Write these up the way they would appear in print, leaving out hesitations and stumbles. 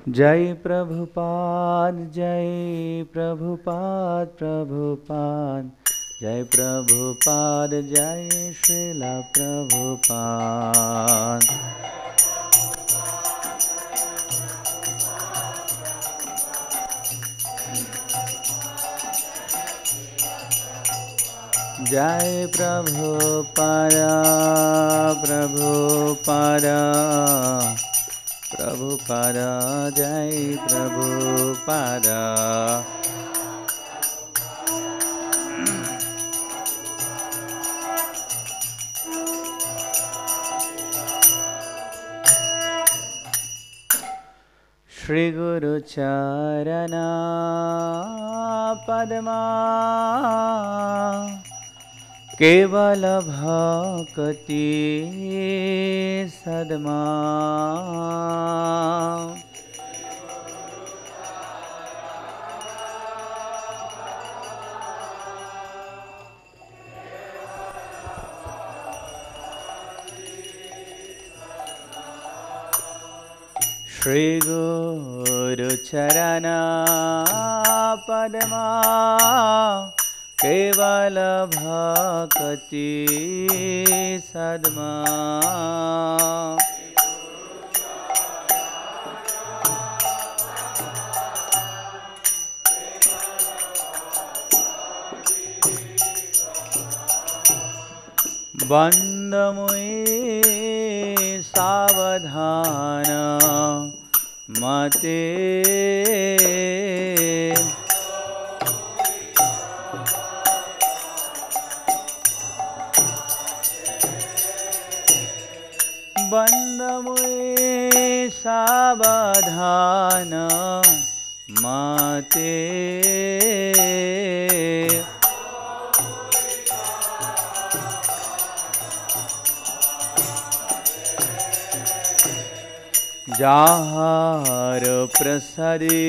जय प्रभुपाद जय प्रभुपाद प्रभुपाद जय प्रभुपाद जय श्रीला प्रभुपाद। जय प्रभुपाद प्रभुपाद प्रभुपाद जय प्रभुपाद। श्री गुरु चरणा पद्मा केवल भक्ति सद्मा। श्री गुरु चरणा पद्मा केवल भक्ति सद्मा। बंद मुई सावधान मते बंद मुई सावधान मते जाहार प्रसादे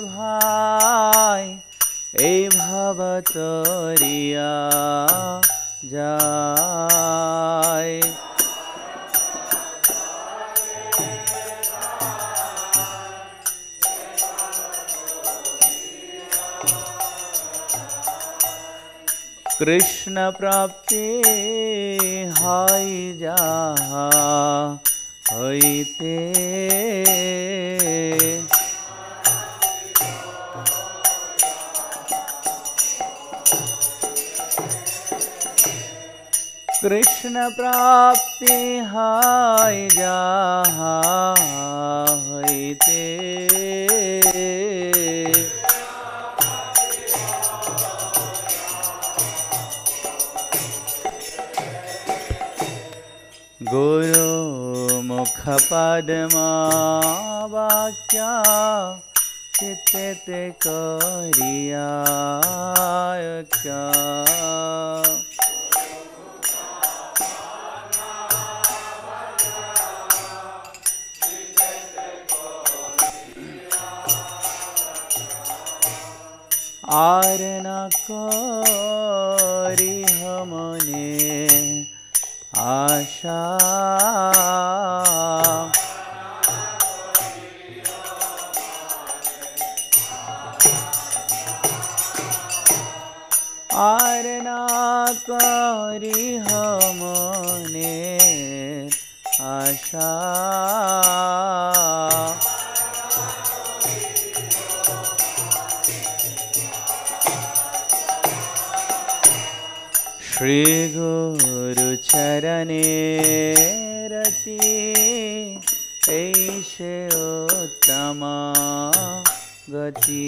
भाई ए भवतरिया जाय। कृष्ण प्राप्ति हाय जाहा होइते कृष्ण प्राप्ति हाय जाहा होइते। गुरु मुख पद्मा वाक्या चित्ते करिया क्या। आर न करी हमने आशा आर ना करी हमने आशा। श्री गुरु चरणे रति ऐसे उत्तम गति।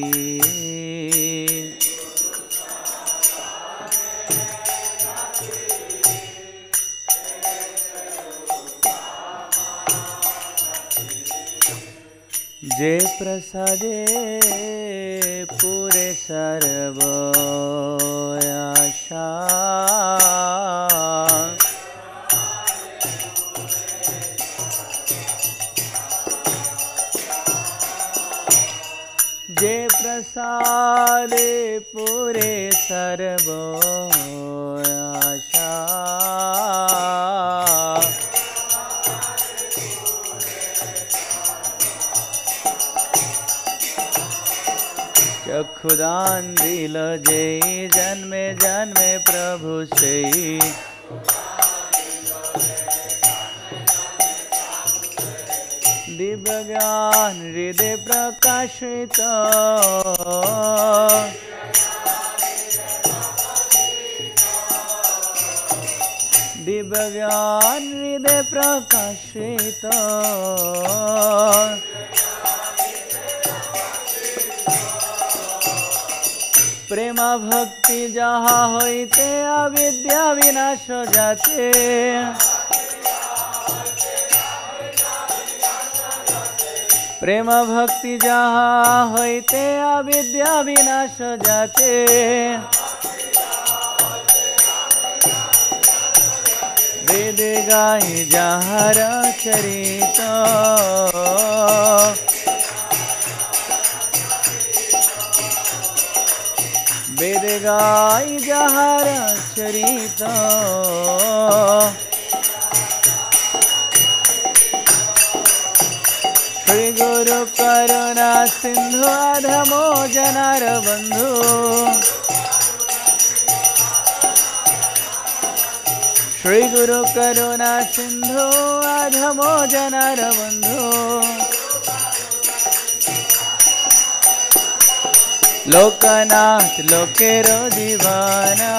जे प्रसादे पूरे सर्व आशा। प्रसादे पूरे सर्व आशा। चक्षुदान दिल जेई जन्मे जन्मे प्रभु सेई। दिव्य ज्ञान हृदय प्रकाशित। दिव्य ज्ञान हृदय प्रकाशित। प्रेम भक्ति जहाँ होइते अविद्या विनाश जाते। प्रेम भक्ति जहाँ होइते अविद्या विनाश जाते। वेद गाई जहाँ चरित। वेद गाई जहाँ चरित। श्री गुरु करुणा सिंधु अधमो जनार बंधु। श्री गुरु करुणा सिंधु अधमो जनार बंधु। लोकनाथ लोकेरो दीवाना।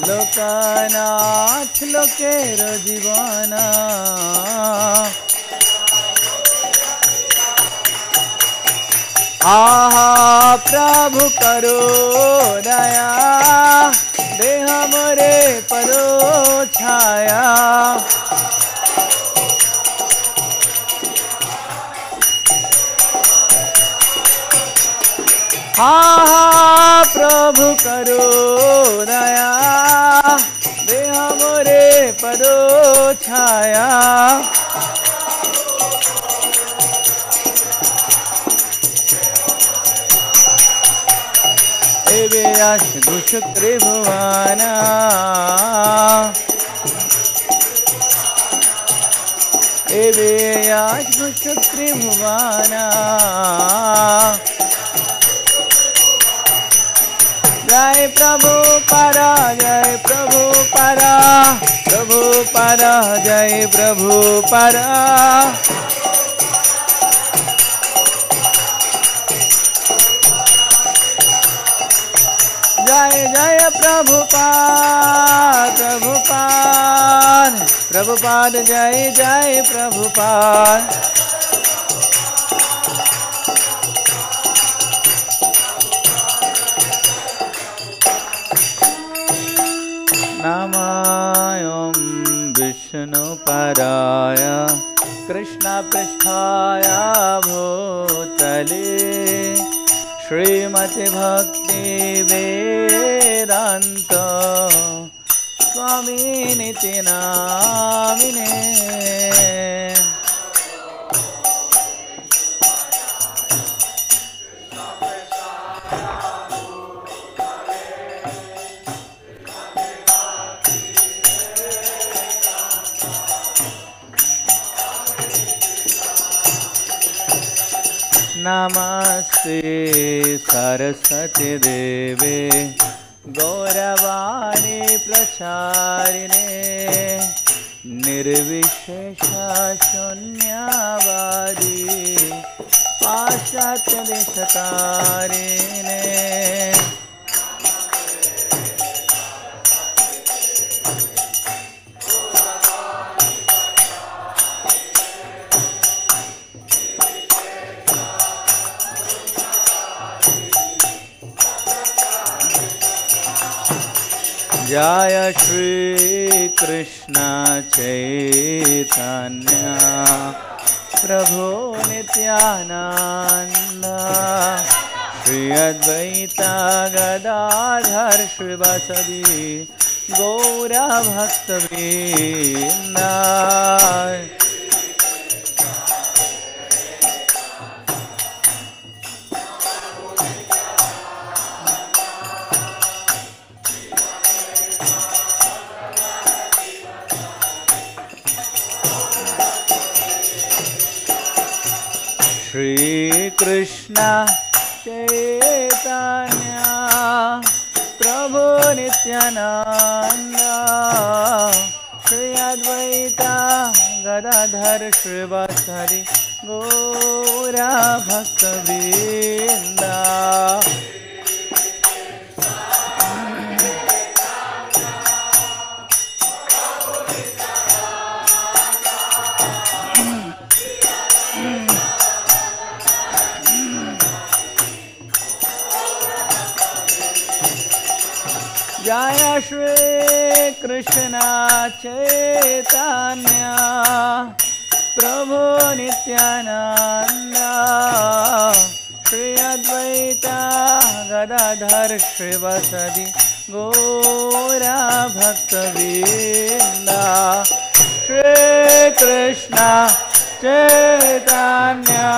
लोकनाथ लोकेरो जीवाना। आहा प्रभु करो दया। देह मोरे परो छाया। आहा प्रभु करो दया। देह मोरे पदो छाया। एवे आश घुष त्रिभुवाना। एवे आश घुष त्रिभुवाना। जय प्रभु पारा जय प्रभु पारा। प्रभु पारा जय प्रभु पारा। जय जय प्रभुपाद प्रभुपाद प्रभुपाद जय जय प्रभुपाद। नमः विष्णुपराय कृष्णपृष्ठाय भूतले श्रीमते भक्ति वेदांत स्वामिनिति नामिने। नमस्ते सरस्वती देवे गौरवाणी प्रचारिणे निर्विशेष शून्यवादी पाश्चात्य देशतारिणे। जय श्री कृष्ण चैतन्य प्रभु नित्यानंद श्री अद्वैता गदाधर श्रीवासदि गौर भक्तवृंद। Shri Krishna Chaitanya Prabhu Nityananda Shri Advaita Gadadhar Shrivasari Gaura Bhakta Vrinda Jaya Shri Krishna Chaitanya Prabhu Nityananda Shri Advaita Gadadhar Shrivasadi Gaura Bhakta Vrinda Shri Krishna Chaitanya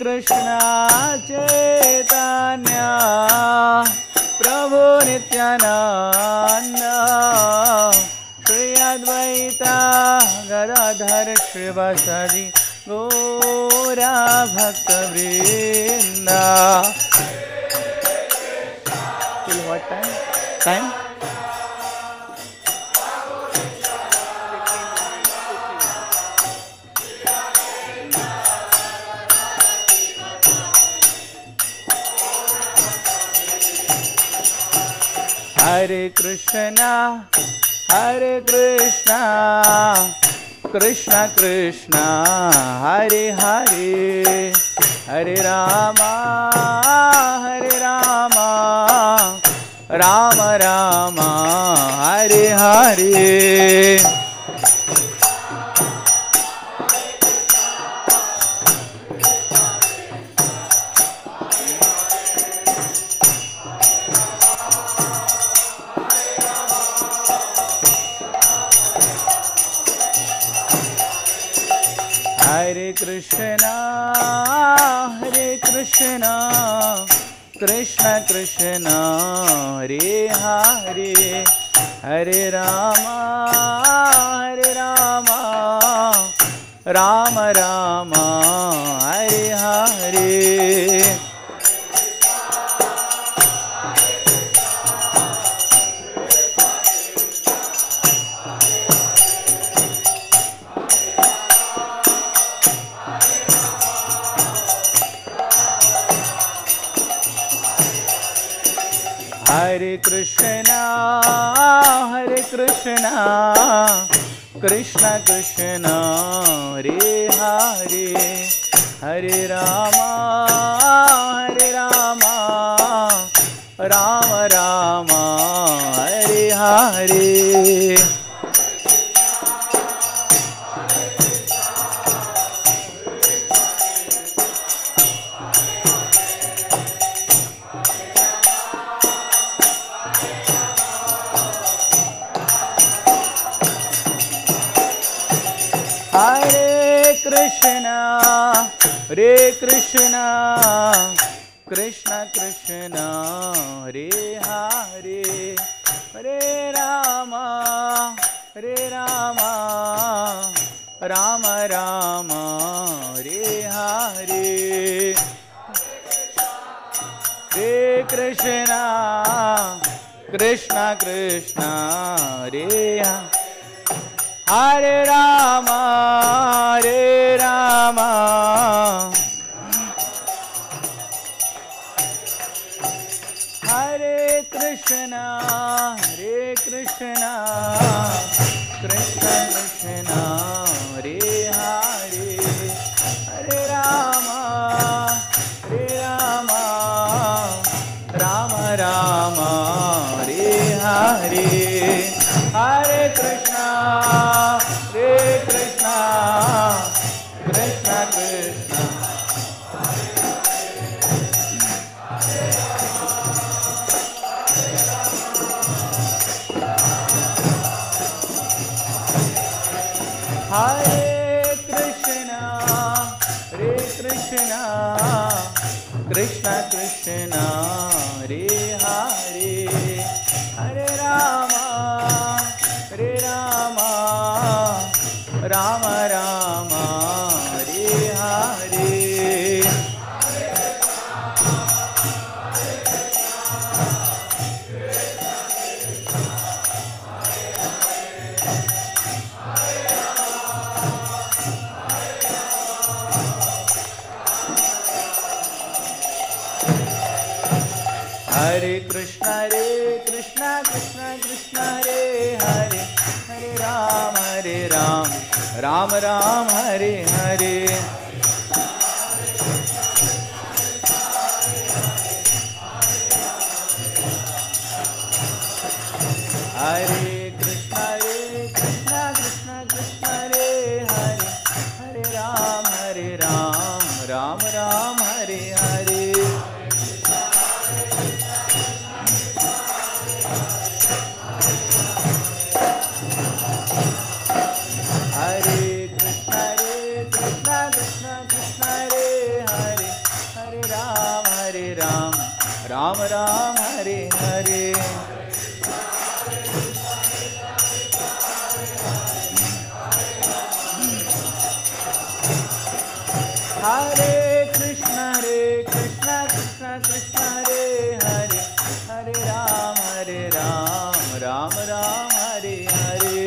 Krishna Chaitanya Prabhu Nityananda Shri Advaita Gadadhar Shrivasadi Gaura Bhakta Vrinda. Till what time? Time? Hare Krishna, Hare Krishna, Krishna Krishna, Hare Hare, Hare Rama, Hare Rama, Rama Rama, Hare Hare. Hare Krishna, Hare Krishna, Krishna Krishna, Hare Hare, Hare Rama, Hare Rama, Rama Rama, Hare Hare. Hare Krishna, Hare Krishna, Krishna Krishna, Hare Hare, Hare Rama, Hare Rama, Rama Rama, Hare Hare. Hare Krishna, Hare Krishna, Krishna Krishna, Hare Hare, Hare Rama, Hare Rama, Rama Rama, Hare Hare. Hare Krishna, Krishna Krishna, Hare Hare. Hare Rama, Hare Rama, Hare Krishna, Hare Krishna, Krishna Krishna, Hare Hare, Hare Rama, Hare Rama, Rama Rama, Hare Hare. Hare Krishna, Hare Krishna, Krishna Krishna. Hare Krishna, Hare Krishna, Krishna, Hare Hare, Hare Rama, Hare Rama, Rama Rama, Hare Hare. Hare Krishna, Krishna Krishna, Hare Hare, Hare Ram, Ram Ram, Hare Hare. Hare Krishna, Krishna Krishna, Hare Hare, Hare Ram, Ram Ram, Hare Hare. Ram Ram, Hare Hare. Hare Krishna, Krishna Krishna, Hare Hare, Hare Ram, Ram Ram, Hare Hare.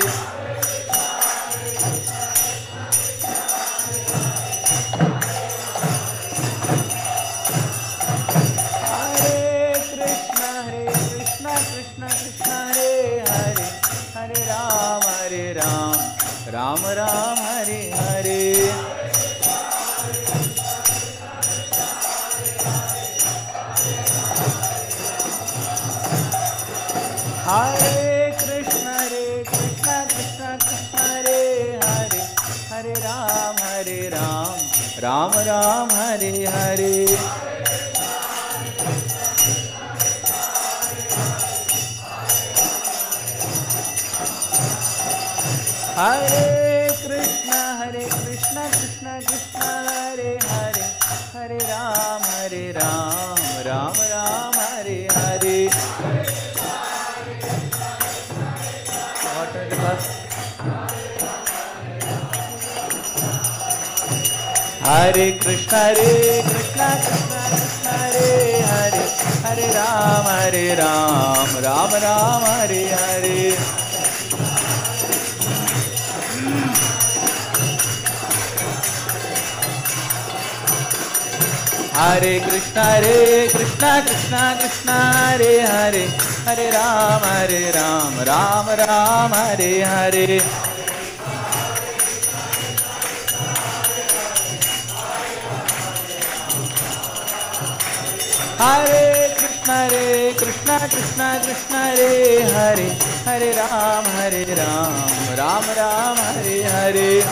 Ram Ram, Hare Hare. Hare Krishna, Krishna Krishna, Hare Hare, Hare Ram, Ram Ram, Hare Hare. Hare Krishna, Krishna Krishna, Hare Hare, Hare Ram, Ram Ram, Hare Hare. What are the verse? Hare Krishna, Krishna Hare Hare, Hare Ram, Ram Ram, Hare Hare. Hare Krishna, Krishna Hare Hare, Hare Ram, Ram Ram, Hare Hare. Hare Krishna, Krishna Hare Hare, Hare Ram, Ram Ram, Hare Hare.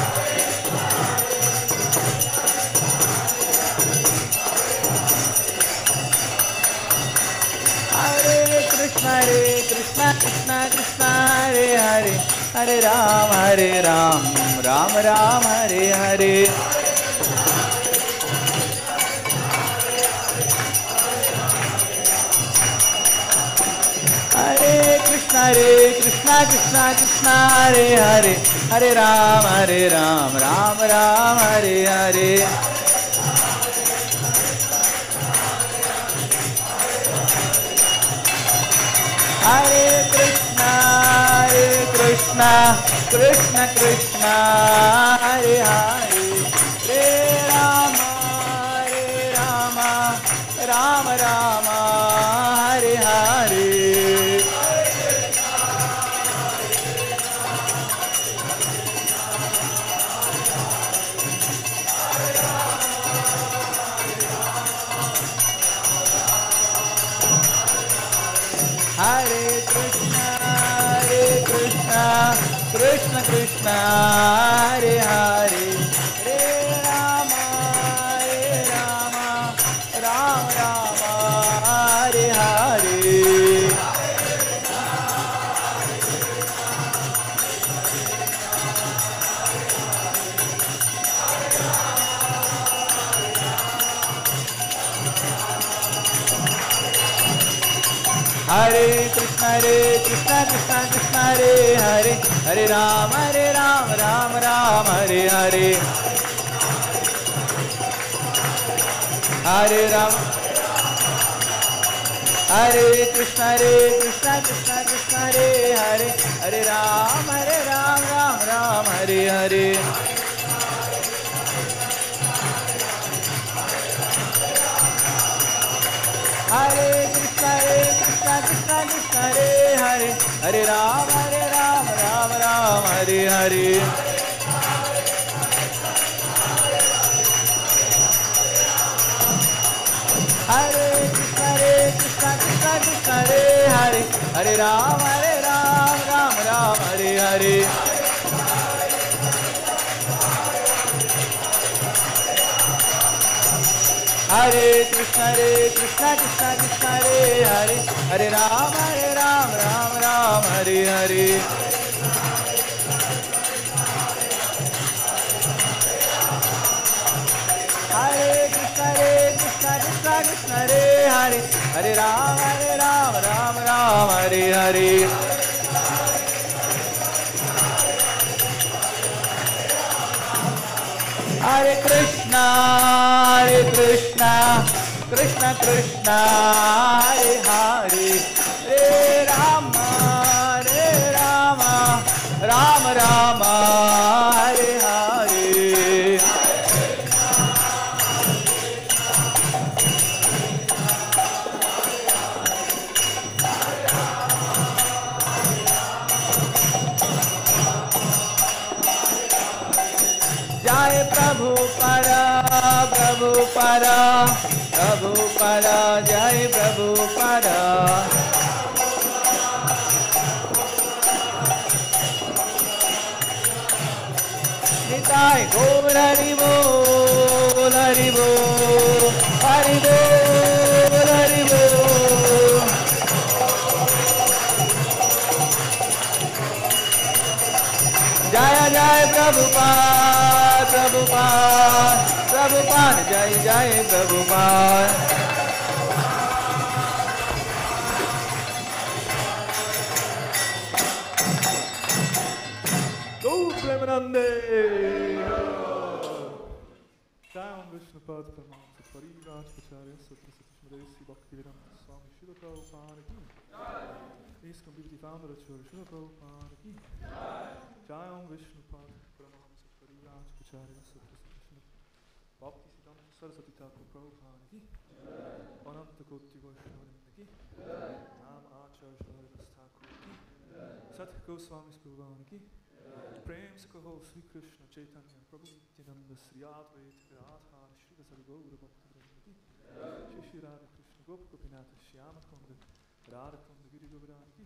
Krishna, Hare Hare, Hare Ram, Ram Ram, Hare Hare. Hare Krishna, Hare Hare, Hare Ram, Ram Ram, Hare Hare. Hare Krishna, Krishna Krishna, Hare Hare, Hare Rama, Rama Rama, Hare Hare. Hare Krishna, Krishna Krishna, Hare Hare, Hare Rama, Rama Rama, Hare Hare. Krishna Krishna Krishna Hare Hare Hare Ram Ram Ram Hare Hare Hare Ram Hare Krishna Krishna Krishna Hare Hare Hare Ram Ram Ram Hare Hare Hare Krishna Krishna Krishna Hare Hare Hare Ram Ram Ram Hare Hare Hare Krishna Krishna Hare Hare Hare Ram Ram Hare Hare Hare Krishna Krishna Hare Hare Hare Ram Ram Hare Hare Hare Krishna Krishna Hare Hare Hare Ram Ram Hare Hare Hare Krishna Krishna Krishna Hare Hare Hare Rama Rama Rama Hare Hare Jai Prabhupada Jai Prabhupada Nitai Gaur Hari Bol Hari Bol Hari Bol Hari Bol Jaya Jai Prabhupada Jai Prabhupada Go Premanande Jai Vishnupad Paramahansa Pariraj Pacharya Satyasatishmadesi Bhaktivedanta Swami Srila Prabhupada Ki Iskam Bhakti Founder Acharya Srila Prabhupada Ki Jai Vishnupad Paramahansa Pariraj Pacharya Satyasatishmadesi Bhakti Siddhanta Saraswati Thakur Prabhupada Ki Ananta Koti Vaishnavrinda Ki Nam Acharya Shri Thakur Ki Sat Goswami Prabhupada Ki Prem se kaho Sri Krishna Chaitanya Prabhu Nityananda Sri Jayadvaita Maharaja Shri Gaura Bhakti Ki Shri Shri Radha Krishna Gop Gopinatha Shyama Kunda Radha Kunda Giri Govardhan Ki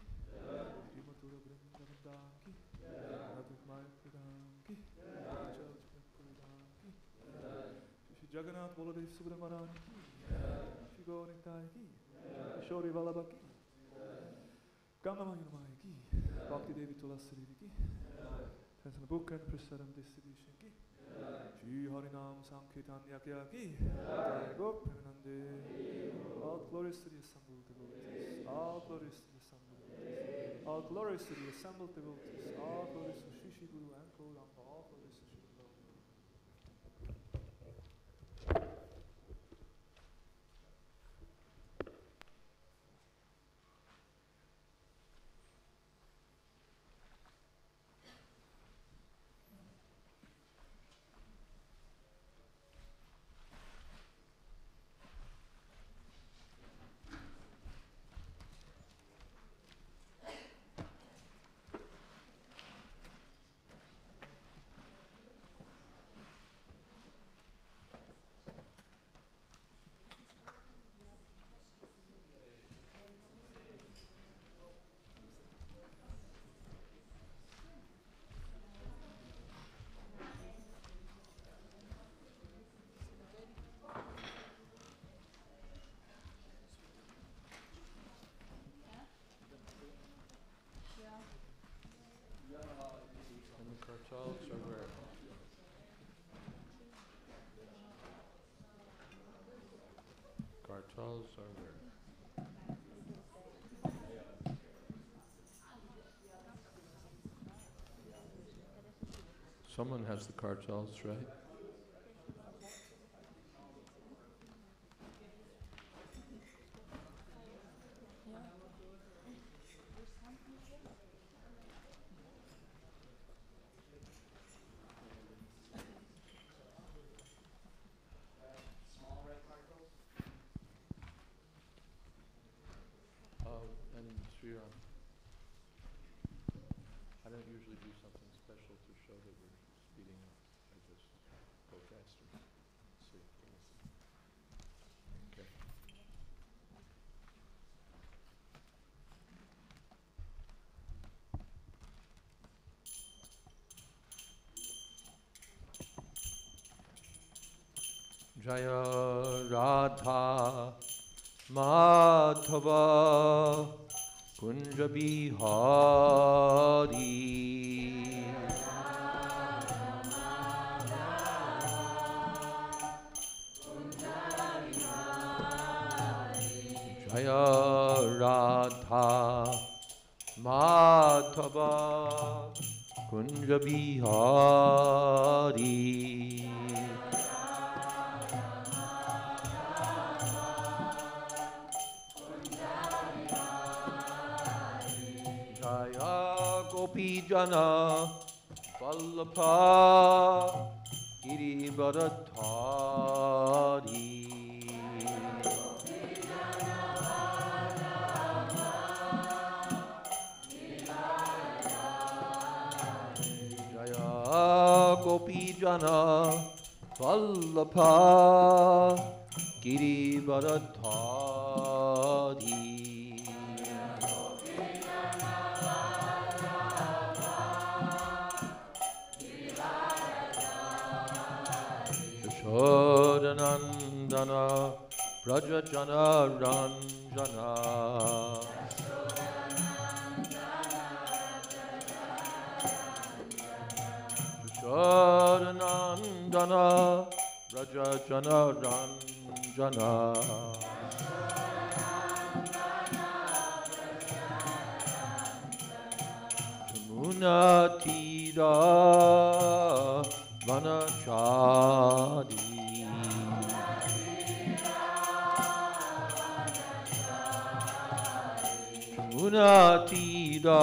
Shri Mathura Vrindavan Ki Radha Maya Pradhan Ki Chal Pradhan Ki Shri Jagannath Baladev Subramanian Ki Shri Gauritai Ki Shri Vallabha Ki Gamma Maya Ki Bhakti Devi Tulasi Ki Sense the book and Prasadam distribution ki Shri Harinam Sankirtanya Kya ki Go Premanande All glories to the assembled devotees All glories to the assembled devotees All glories to the assembled devotees All glories to Shri Shri Guru and Gauranga All glories to Shri Guru Cartels are where? Cartels are where? Someone has the cartels, right? And Sriram, I don't usually do something special to show that we're speeding up. I just go faster. Let's see. Okay. Jaya Radha Madhava Kunja Bihari Jaya Radha Madhava Kunja Bihari Jaya Gopi Jana Vallabha Girivardhari Jaya Gopi Jana Vallabha Girivardhari Yashodanandana Brajajana Ranjana Yashodanandana Brajajana Ranjana Jamuna Tira Vanachari Munatira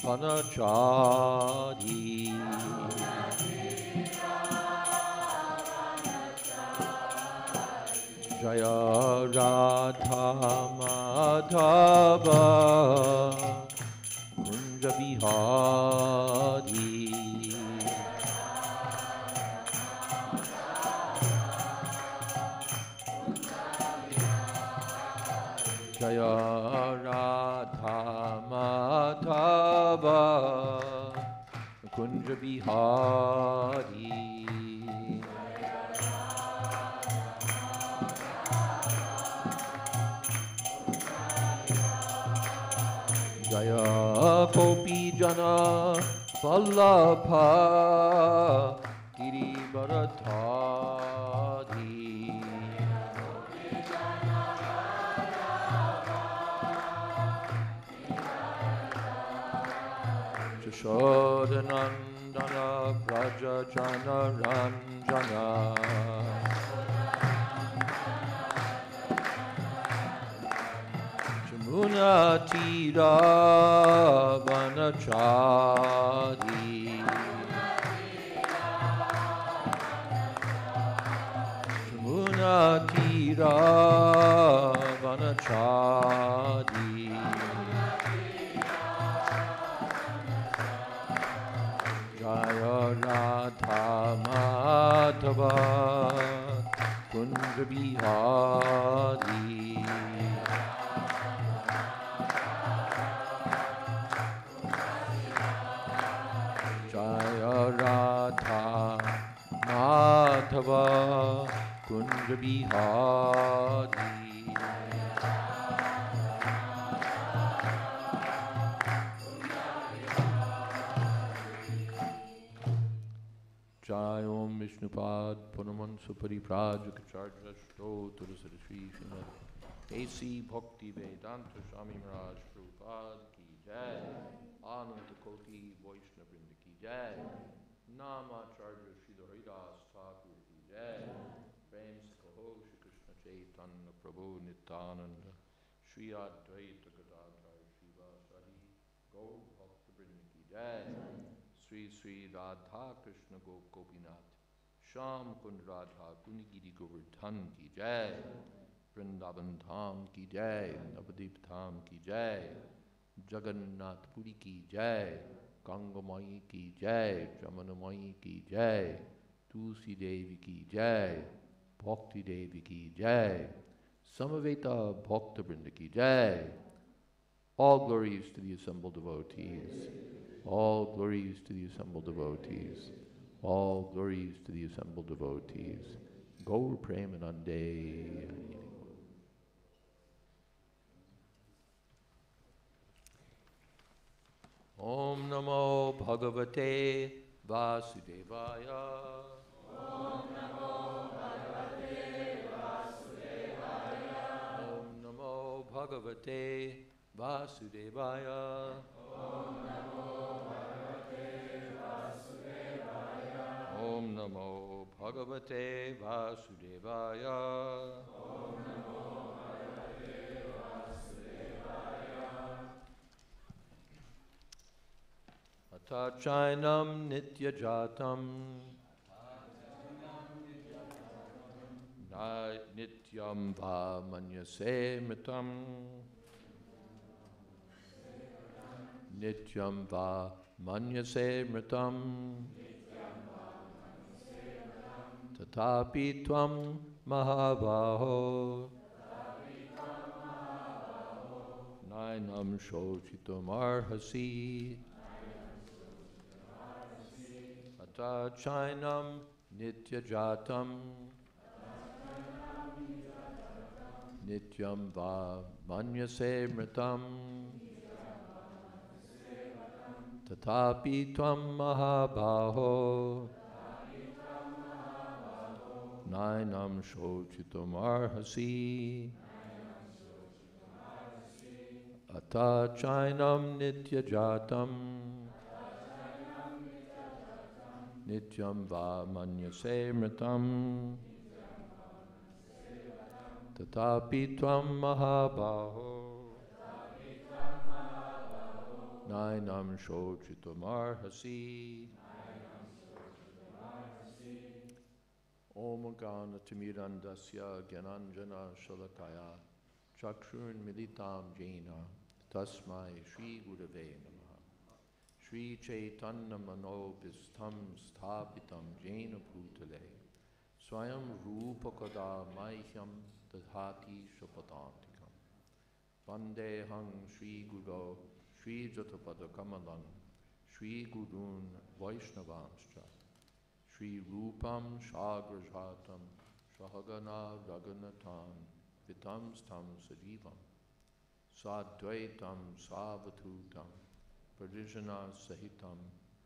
Vanachari Jaya Radha Madhava Kunja Bihari Jaya Radha Madhava Kunja Bihari Jaya Gopi Jana Vallabha Girivardhari Yashodanandana Brajajana Ranjana Jamuna Tira Vanachari Jamuna Tira Vanachari Jaya Radha Madhava Kunja Bihari Jaya Radha Madhava Kunja Bihari Jai Om Vishnupad Panamansa Pariprajaka Shtotra Sarasri Srimad AC Bhakti Vedanta Swami Maharaj Prabhupada Ki Jai Ananda Koti Vaishnava Vrinda Ki jai. Namacharya Srila Haridas Thakur ki jai. Prem se kaho Shri Krishna Chaitanya Prabhu Nityananda Shri Advaita Gadadhar Shivasari Gaur Bhakta Vrinda ki jai. Sri Sri Radha Krishna Gopinath Sham Kund Radha Kunigiri Govardhan ki jai. Vrindavan Dham ki jai. Navadip Dham ki jai. Jagannath Puri ki jai. Gangamayi ki jai. Jamunamayi ki jai. Tulsi Devi ki jai. Bhakti Devi ki jai. Samaveta Bhakta Vrinda ki jai. All glories to the assembled devotees. All glories to the assembled devotees. All glories to the assembled devotees. Gaur Premanande. Om Namo Bhagavate Vasudevaya. Om Namo Bhagavate Vasudevaya. Om Namo Bhagavate Vasudevaya. Om Namo Bhagavate Vasudevaya. Om Namo Bhagavate Vasudevaya. Om Namo Bhagavate Vasudevaya. Atachainam nityajatam nityam va manyase mritam nityam va manyase mritam tatapi tvam mahavaho nainam shochitam arhasi Atachainam nityajatam nityam va manyase mritam tatapi tvam mahabaho nainam shochitam arhasi Atachainam nityajatam Nityam va manyase mritam tatapi tvam mahabaho nainam shochitam arhasi. Om Gana Timirandasya Gyananjana Shalakaya Chakshurun Militam Jena Tasmai Shri Gurave Namaha. Shri Chaitanya Manobhistam Sthapitam Jena Bhutale Swayam Rupakada Mahyam Dadhati Shapadantikam Vandehang Shri Guru Shri Jatapada Kamalam Shri Gurun Vaishnavanscha Shri Rupam Shagrajatam Shahagana Raghunathan Vitam Stam Sajivam Sadvaitam Savatutam Pradijana Sahitam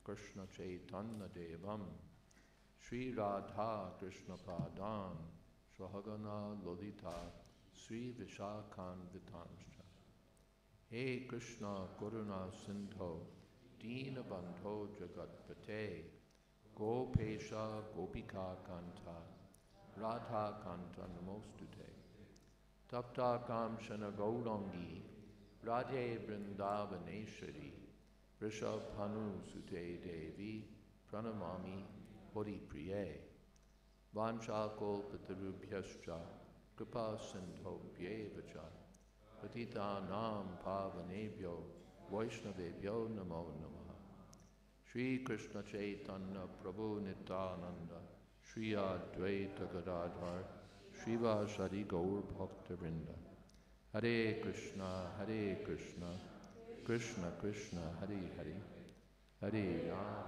Krishna Chaitanya Devam Sri Radha Krishna Padan Swahagana Lolita Sri Vishakhan Vitamscha. Hey Krishna Karuna Sindho Dina Bandho Jagatpate Gopesha Gopika Kanta Radha Kanta Namostute Tapta Kamshana Gaurangi Radhe Vrindavaneshwari Rishabhanu Sute Devi Pranamami Hori Priye Vanchakol Pitarubhyascha Kripa Sindho Bhyevacha Patitanam Pavanebhyo Vaishnavebhyo Namo Namaha. Shri Krishna Chaitanya Prabhu Nityananda Shri Advaita Gadadhar Srivasadi Gaur Bhakta Vrinda. Hare Krishna Krishna Krishna Hare Hare Hare Rama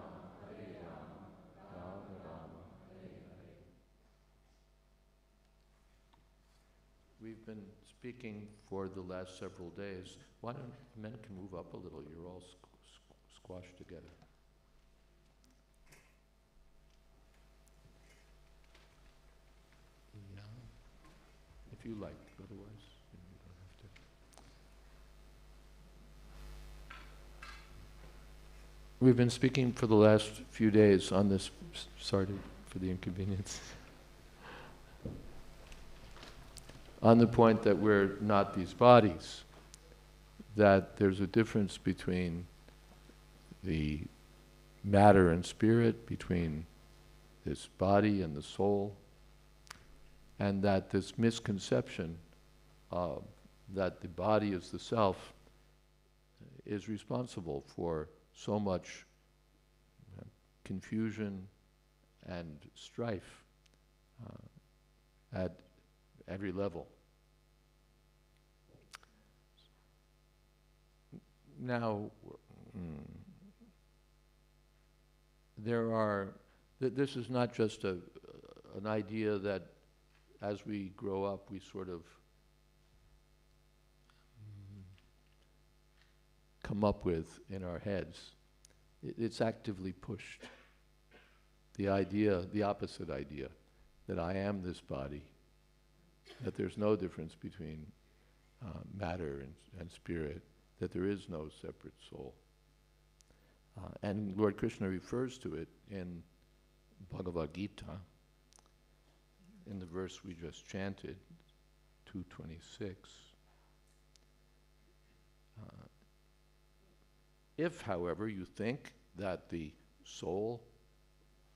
Rama Rama Hare Hare. We've been speaking for the last several days. Why don't men can move up a little? You're all squashed together. Yeah. If you like, otherwise you don't have to. We've been speaking for the last few days on this, sorry for the inconvenience, on the point that we're not these bodies, that there's a difference between the matter and spirit, between this body and the soul, and that this misconception that the body is the self is responsible for so much confusion and strife at every level. Now, this is not just an idea that as we grow up we sort of come up with in our heads. It's actively pushed. The idea, the opposite idea, that I am this body, that there's no difference between matter and spirit, that there is no separate soul. And Lord Krishna refers to it in Bhagavad Gita, in the verse we just chanted, 226. If, however, you think that the soul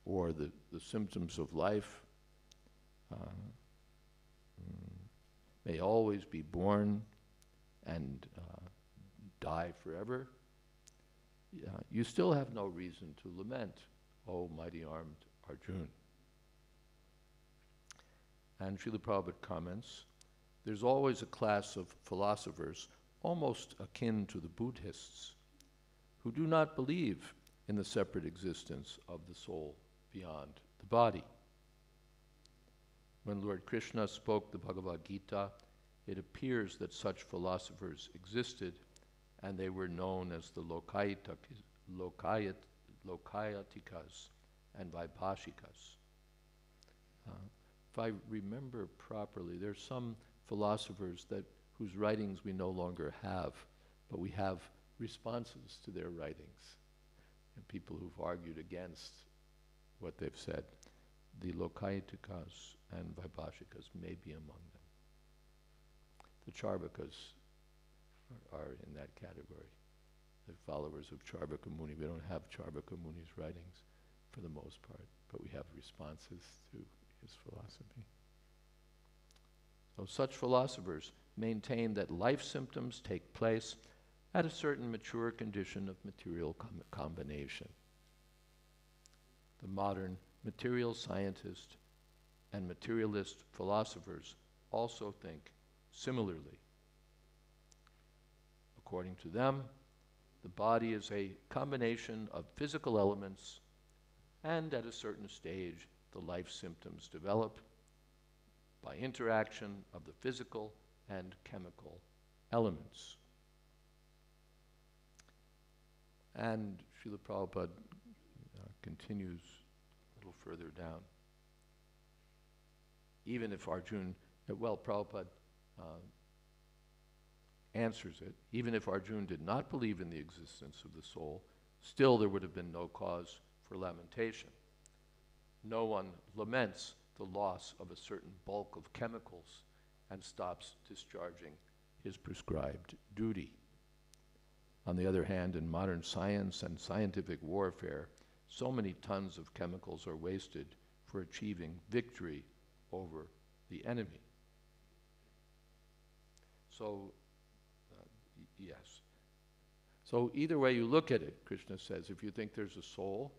or the symptoms of life may always be born and die forever, you still have no reason to lament, O mighty armed Arjuna. And Srila Prabhupada comments, there's always a class of philosophers almost akin to the Buddhists who do not believe in the separate existence of the soul beyond the body. When Lord Krishna spoke the Bhagavad Gita, it appears that such philosophers existed, and they were known as the Lokayatikas and Vaibhashikas. If I remember properly, there's some philosophers whose writings we no longer have, but we have responses to their writings, and people who've argued against what they've said. The Lokayatikas and Vaibhashikas may be among them. The Charvakas are in that category. The followers of Charvaka Muni. We don't have Charvaka Muni's writings for the most part, but we have responses to his philosophy. So such philosophers maintain that life symptoms take place at a certain mature condition of material combination. The modern material scientist and materialist philosophers also think similarly. According to them, the body is a combination of physical elements, and at a certain stage, the life symptoms develop by interaction of the physical and chemical elements. And Srila Prabhupada continues a little further down. Even if Arjuna, Prabhupada answers it, even if Arjuna did not believe in the existence of the soul, still there would have been no cause for lamentation. No one laments the loss of a certain bulk of chemicals and stops discharging his prescribed duty. On the other hand, in modern science and scientific warfare, so many tons of chemicals are wasted for achieving victory over the enemy. So, yes. So either way you look at it, Krishna says, if you think there's a soul,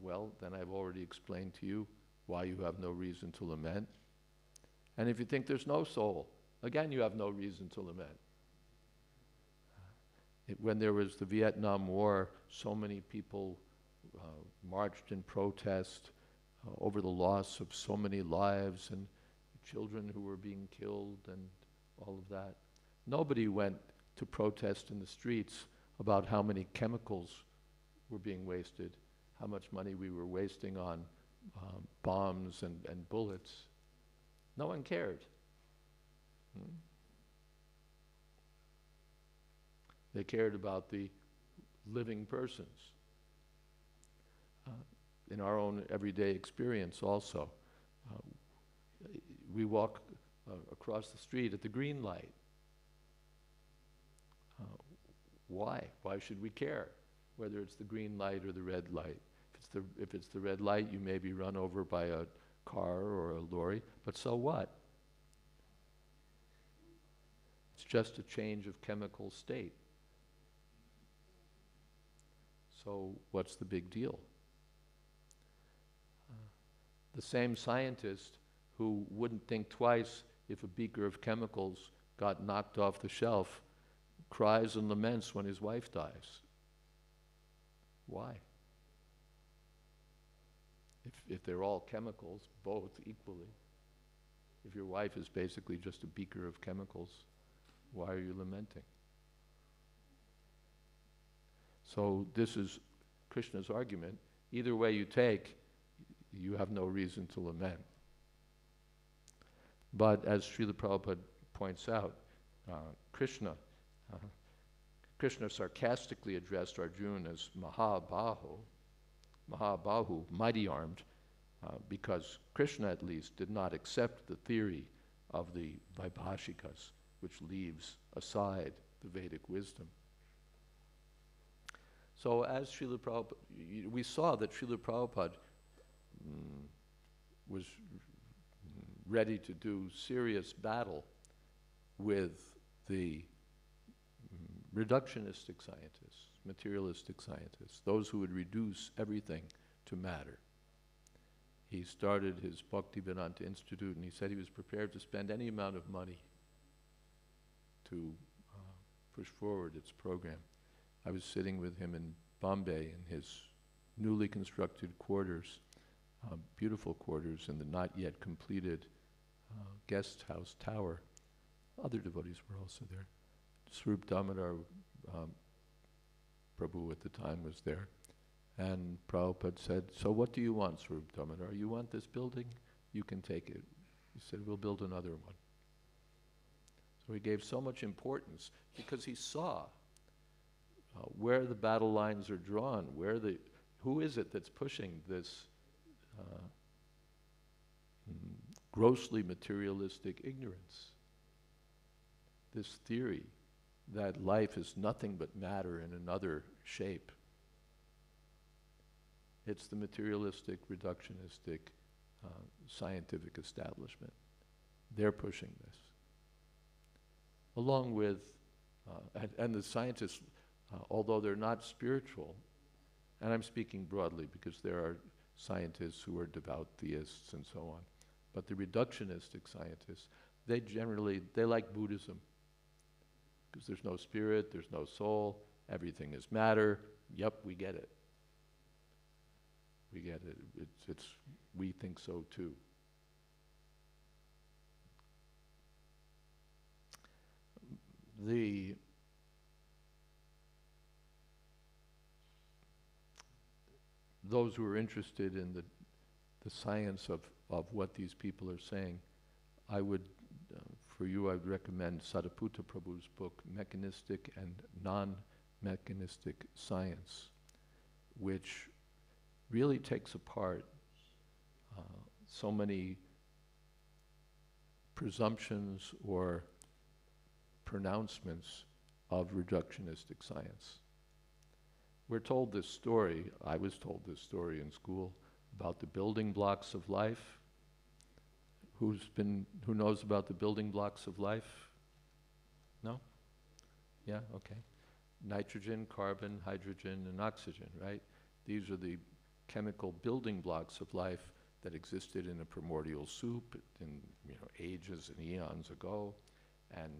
well, then I've already explained to you why you have no reason to lament. And if you think there's no soul, again, you have no reason to lament. When there was the Vietnam War, so many people marched in protest over the loss of so many lives and children who were being killed and all of that. Nobody went to protest in the streets about how many chemicals were being wasted, how much money we were wasting on bombs and bullets. No one cared. They cared about the living persons, in our own everyday experience also. We walk across the street at the green light. Why? Why should we care whether it's the green light or the red light? If it's the red light, you may be run over by a car or a lorry, but so what? It's just a change of chemical state. So what's the big deal? The same scientist who wouldn't think twice if a beaker of chemicals got knocked off the shelf cries and laments when his wife dies. Why? If they're all chemicals, both equally, if your wife is basically just a beaker of chemicals, why are you lamenting? So this is Krishna's argument. Either way you take, you have no reason to lament. But as Srila Prabhupada points out, Krishna sarcastically addressed Arjuna as Mahabahu, mighty armed, because Krishna at least did not accept the theory of the Vaibhashikas, which leaves aside the Vedic wisdom. So as Srila Prabhupada, we saw that Srila Prabhupada was ready to do serious battle with the reductionistic scientists, materialistic scientists, those who would reduce everything to matter. He started his Bhaktivedanta Institute, and he said he was prepared to spend any amount of money to push forward its program. I was sitting with him in Bombay in his newly constructed quarters, beautiful quarters in the not yet completed guest house tower. Other devotees were also there. Swarup Damodar Prabhu at the time was there. And Prabhupada said, "So what do you want, Swarup Damodar? You want this building? You can take it." He said, "We'll build another one." So he gave so much importance because he saw where the battle lines are drawn, who is it that's pushing this grossly materialistic ignorance, this theory that life is nothing but matter in another shape. It's the materialistic, reductionistic, scientific establishment. They're pushing this. Along with, and the scientists, although they're not spiritual, and I'm speaking broadly because there are scientists who are devout theists and so on, but the reductionistic scientists, they like Buddhism because there's no spirit, there's no soul, everything is matter. Yep, we get it. We get it. We think so too. Those who are interested in the science of what these people are saying, I would, for you, I would recommend Sariputta Prabhu's book, Mechanistic and Non-Mechanistic Science, which really takes apart so many presumptions or pronouncements of reductionistic science. We're told this story, I was told this story in school, about the building blocks of life. Who knows about the building blocks of life? No? Yeah, okay. Nitrogen, carbon, hydrogen, and oxygen, right? These are the chemical building blocks of life that existed in a primordial soup in ages and eons ago, and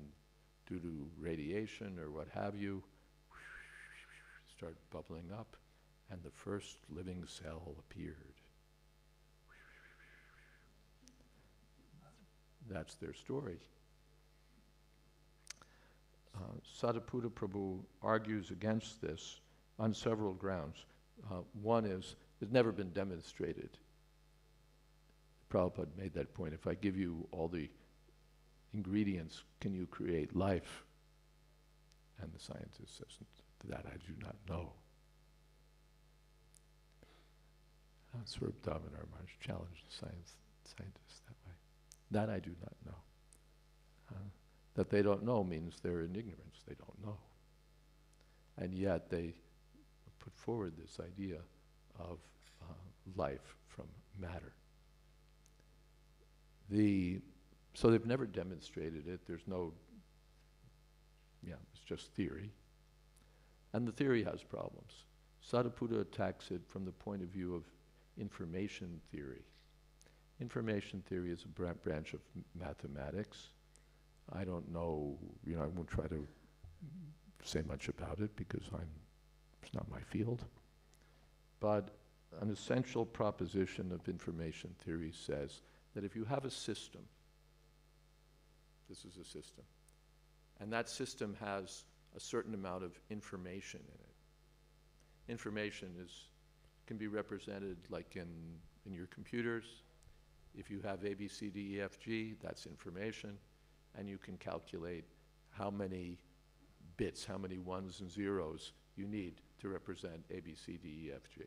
due to radiation or what have you, start bubbling up, and the first living cell appeared. That's their story. Sariputta Prabhu argues against this on several grounds. One is, it's never been demonstrated. Prabhupada made that point. If I give you all the ingredients, can you create life? And the scientist says, that I do not know. Swarup Damodar Maharaj challenged the scientists that way. That I do not know. That they don't know means they're in ignorance. They don't know. And yet they put forward this idea of life from matter. So they've never demonstrated it. There's no, it's just theory. And the theory has problems. Sadhaputta attacks it from the point of view of information theory. Information theory is a branch of mathematics. I don't know, I won't try to say much about it because it's not my field. But an essential proposition of information theory says that if you have a system, this is a system, and that system has a certain amount of information in it. Information can be represented like in your computers. If you have A, B, C, D, E, F, G, that's information, and you can calculate how many bits, how many ones and zeros you need to represent A, B, C, D, E, F, G.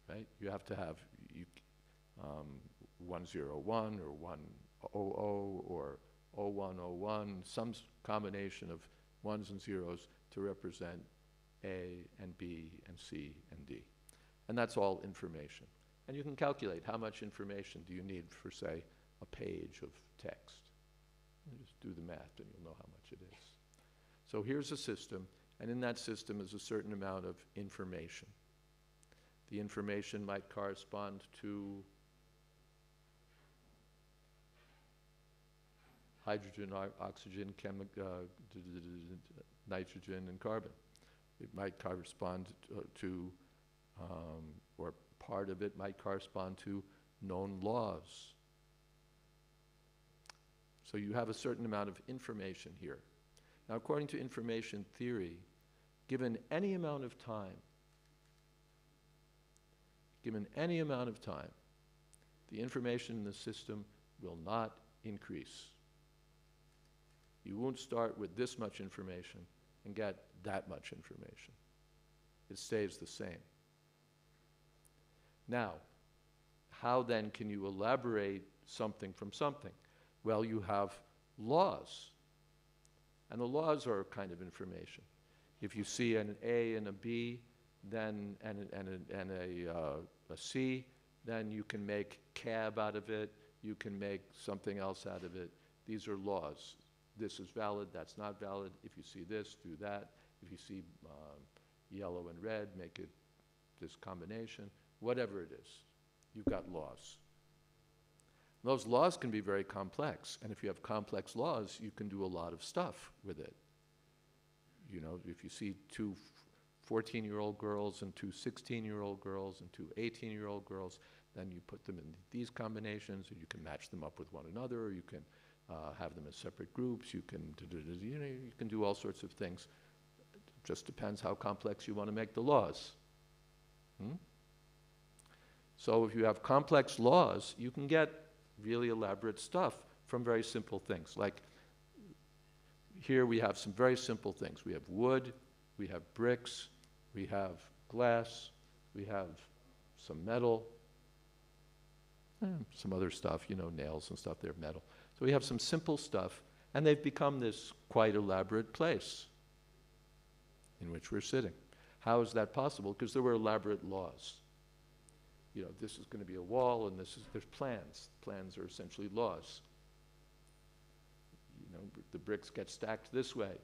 Right? You have to have 101 or 100 or 0101, some combination of ones and zeros to represent A and B and C and D. And that's all information. And you can calculate how much information do you need for, say, a page of text. You just do the math and you'll know how much it is. So here's a system, and in that system is a certain amount of information. The information might correspond to hydrogen, oxygen, nitrogen, and carbon. It might correspond to or part of it might correspond to known laws. So you have a certain amount of information here. Now, according to information theory, given any amount of time, the information in the system will not increase. You won't start with this much information and get that much information. It stays the same. Now, how then can you elaborate something from something? Well, you have laws. And the laws are a kind of information. If you see an A and a B, then and a C, then you can make cab out of it. You can make something else out of it. These are laws. This is valid. That's not valid. If you see this, do that. If you see yellow and red, make it this combination. Whatever it is, you've got laws. Those laws can be very complex, and if you have complex laws, you can do a lot of stuff with it. If you see two 14-year-old girls and two 16-year-old girls and two 18-year-old girls, then you put them in these combinations, and you can match them up with one another, or you can have them as separate groups. You can do all sorts of things. It just depends how complex you want to make the laws. So if you have complex laws, you can get really elaborate stuff from very simple things. Like here we have some very simple things. We have wood, we have bricks, we have glass, we have some metal, some other stuff, nails and stuff, they're metal. So we have some simple stuff, and they've become this quite elaborate place in which we're sitting. How is that possible? Because there were elaborate laws. This is going to be a wall, and there's plans. Plans are essentially laws. The bricks get stacked this way.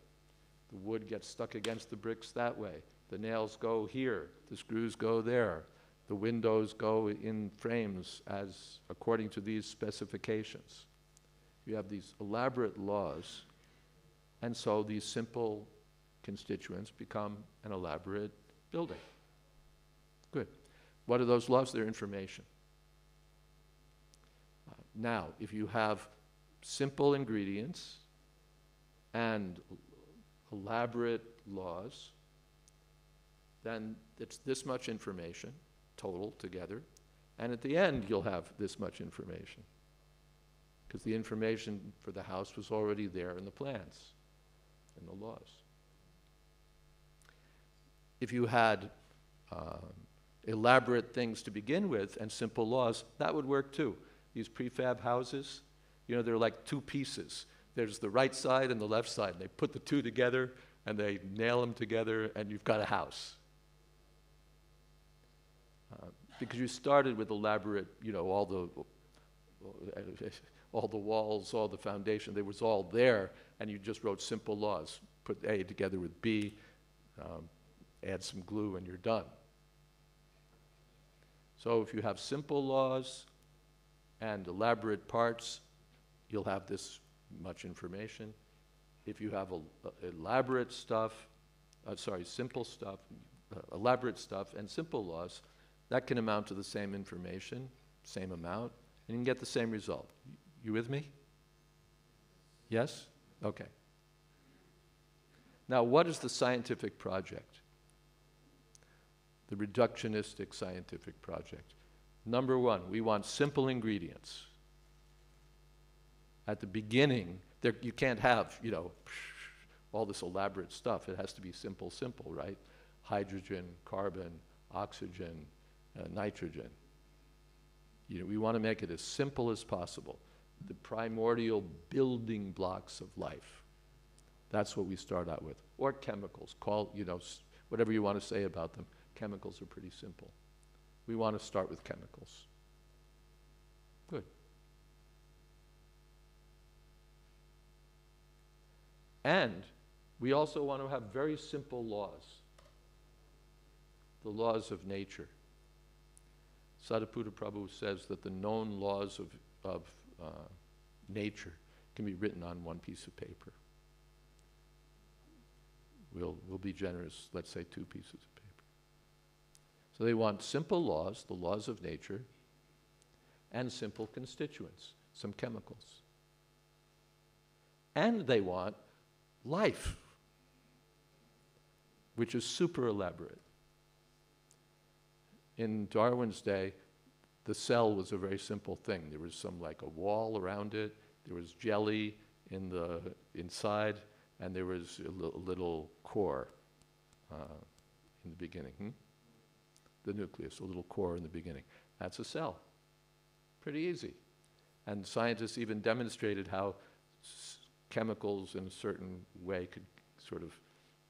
The wood gets stuck against the bricks that way. The nails go here. The screws go there. The windows go in frames according to these specifications. You have these elaborate laws, and so these simple constituents become an elaborate building. Good. What are those laws? They're information. Now, if you have simple ingredients and elaborate laws, then it's this much information total together, and at the end you'll have this much information, because the information for the house was already there in the plans, in the laws. If you had elaborate things to begin with and simple laws, that would work too. These prefab houses, you know, they're like two pieces. There's the right side and the left side. They put the two together and they nail them together and you've got a house. Because you started with elaborate, you know, all the walls, all the foundation, it was all there, and you just wrote simple laws. Put A together with B, add some glue, and you're done. So if you have simple laws and elaborate parts, you'll have this much information. If you have elaborate stuff, simple stuff, elaborate stuff and simple laws, that can amount to the same information, same amount, and you can get the same result. You with me? Yes? Okay. Now, what is the scientific project? The reductionistic scientific project. Number one, we want simple ingredients. At the beginning, you can't have, you know, all this elaborate stuff. It has to be simple, right? Hydrogen, carbon, oxygen, nitrogen. You know, we want to make it as simple as possible. The primordial building blocks of life. That's what we start out with. Or chemicals. Call, you know, whatever you want to say about them. Chemicals are pretty simple. We want to start with chemicals. Good. And we also want to have very simple laws. The laws of nature. Sadhaputta Prabhu says that the known laws of nature can be written on one piece of paper. We'll be generous, let's say 2 pieces of paper. So they want simple laws, the laws of nature, and simple constituents, some chemicals. And they want life, which is super elaborate. In Darwin's day, the cell was a very simple thing. There was like a wall around it, there was jelly inside, and there was a little core in the beginning. The nucleus, a little core in the beginning. That's a cell. Pretty easy. And scientists even demonstrated how chemicals in a certain way could sort of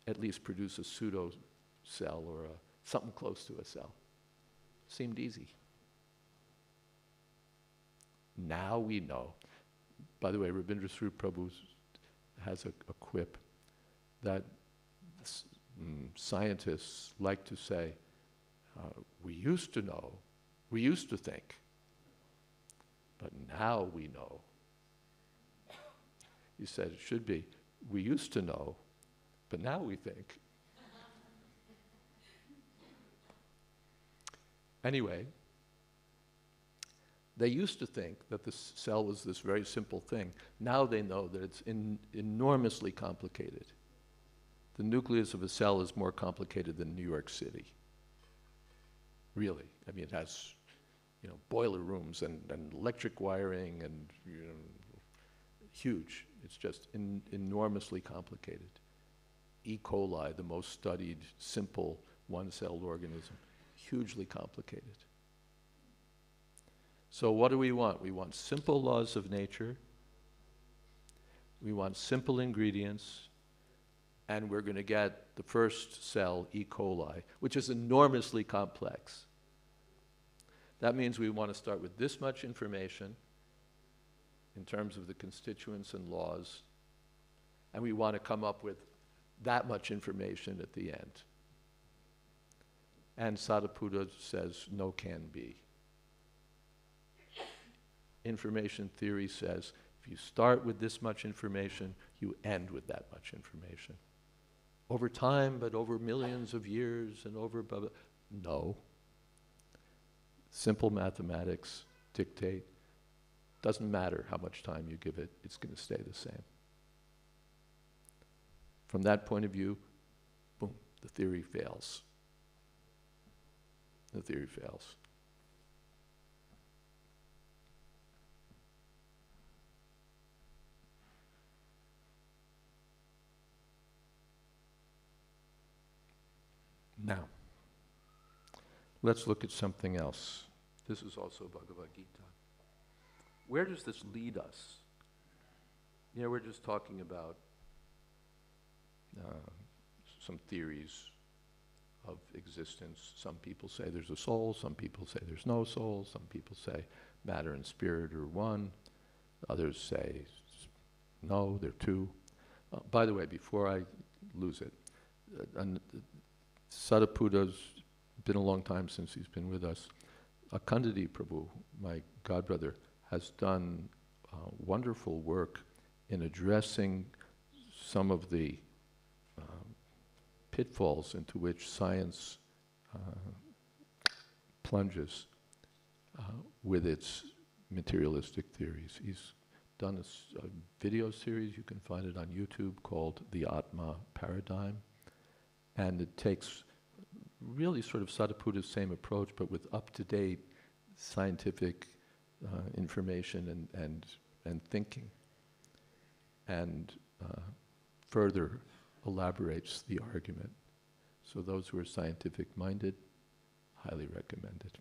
at least produce a pseudo cell or something close to a cell. Seemed easy. Now we know. By the way, Rabindra Sri Prabhu has a quip that scientists like to say, we used to know, we used to think, but now we know. He said it should be, we used to know, but now we think. Anyway, they used to think that the cell was this very simple thing. Now they know that it's enormously complicated. The nucleus of a cell is more complicated than New York City. Really. I mean, it has, you know, boiler rooms and electric wiring and, you know, huge. It's just enormously complicated. E. coli, the most studied, simple, one-celled organism. Hugely complicated. So what do we want? We want simple laws of nature. We want simple ingredients. And we're going to get the first cell, E. coli, which is enormously complex. That means we want to start with this much information in terms of the constituents and laws, and we want to come up with that much information at the end. And Sadhaputta says, no can be. Information theory says, if you start with this much information, you end with that much information. Over time, but over millions of years and over blah, blah. No. Simple mathematics dictate, doesn't matter how much time you give it, it's going to stay the same. From that point of view, boom, the theory fails. The theory fails. Now, let's look at something else. This is also Bhagavad Gita. Where does this lead us? You know, we're just talking about some theories of existence. Some people say there's a soul, some people say there's no soul, some people say matter and spirit are one, others say no, they're two. By the way, before I lose it, Sadapuda's been a long time since he's been with us. Akandadi Prabhu, my godbrother, has done wonderful work in addressing some of the pitfalls into which science plunges with its materialistic theories. He's done a video series, you can find it on YouTube, called The Atma Paradigm. And it takes really sort of Sadapuda's same approach, but with up-to-date scientific information and thinking, and further elaborates the argument. So those who are scientific-minded, highly recommended.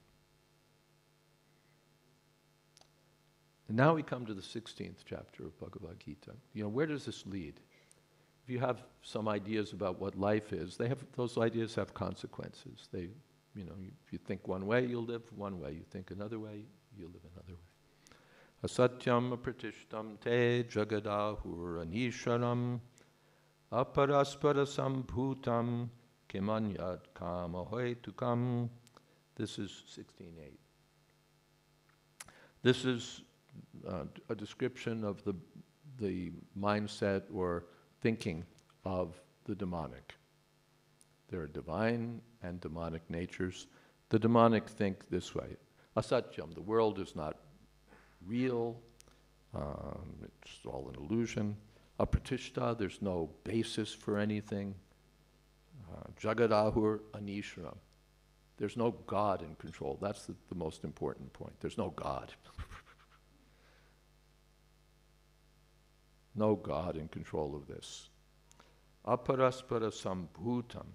And now we come to the 16th chapter of Bhagavad Gita. You know, where does this lead? If you have some ideas about what life is, those ideas have consequences. They, you know, if you think one way, you'll live one way. You think another way, you'll live another way. Asatyam apratishtam te jagadahur anisharam aparaspara sambhutam kimanyat kamahoitukam. This is 16.8. This is a description of the mindset or thinking of the demonic. There are divine and demonic natures. The demonic think this way. Asatyam, the world is not real, it's all an illusion. Apratishta, there's no basis for anything. Jagadahur anishram, there's no God in control. That's the most important point. There's no God. No God in control of this. Aparaspara sambhutam.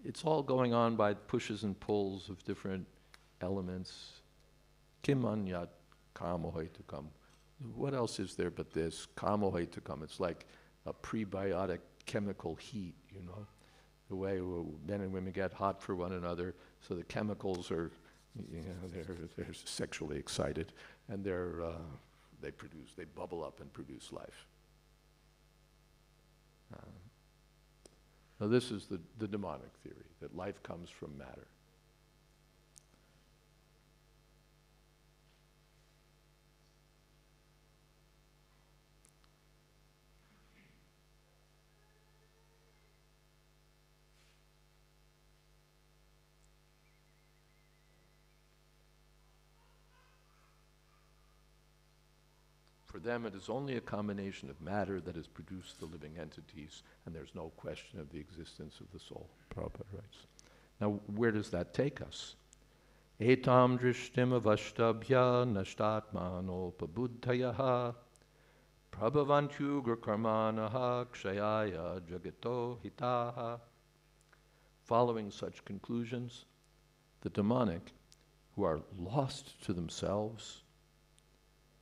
It's all going on by pushes and pulls of different elements. Kimanyat kamohaitukam. What else is there but this? Kamohaitukam. It's like a prebiotic chemical heat, you know, the way men and women get hot for one another, so the chemicals are, you know, they're sexually excited, and they bubble up and produce life. Now this is the demonic theory, that life comes from matter. For them, it is only a combination of matter that has produced the living entities, and there's no question of the existence of the soul, Prabhupada writes. Now, where does that take us? Etam drishtim avashtabhya nashtatmanopabuddhayaha prabhavantyugra karmanaha kshayaya jagato hitaha. Following such conclusions, the demonic, who are lost to themselves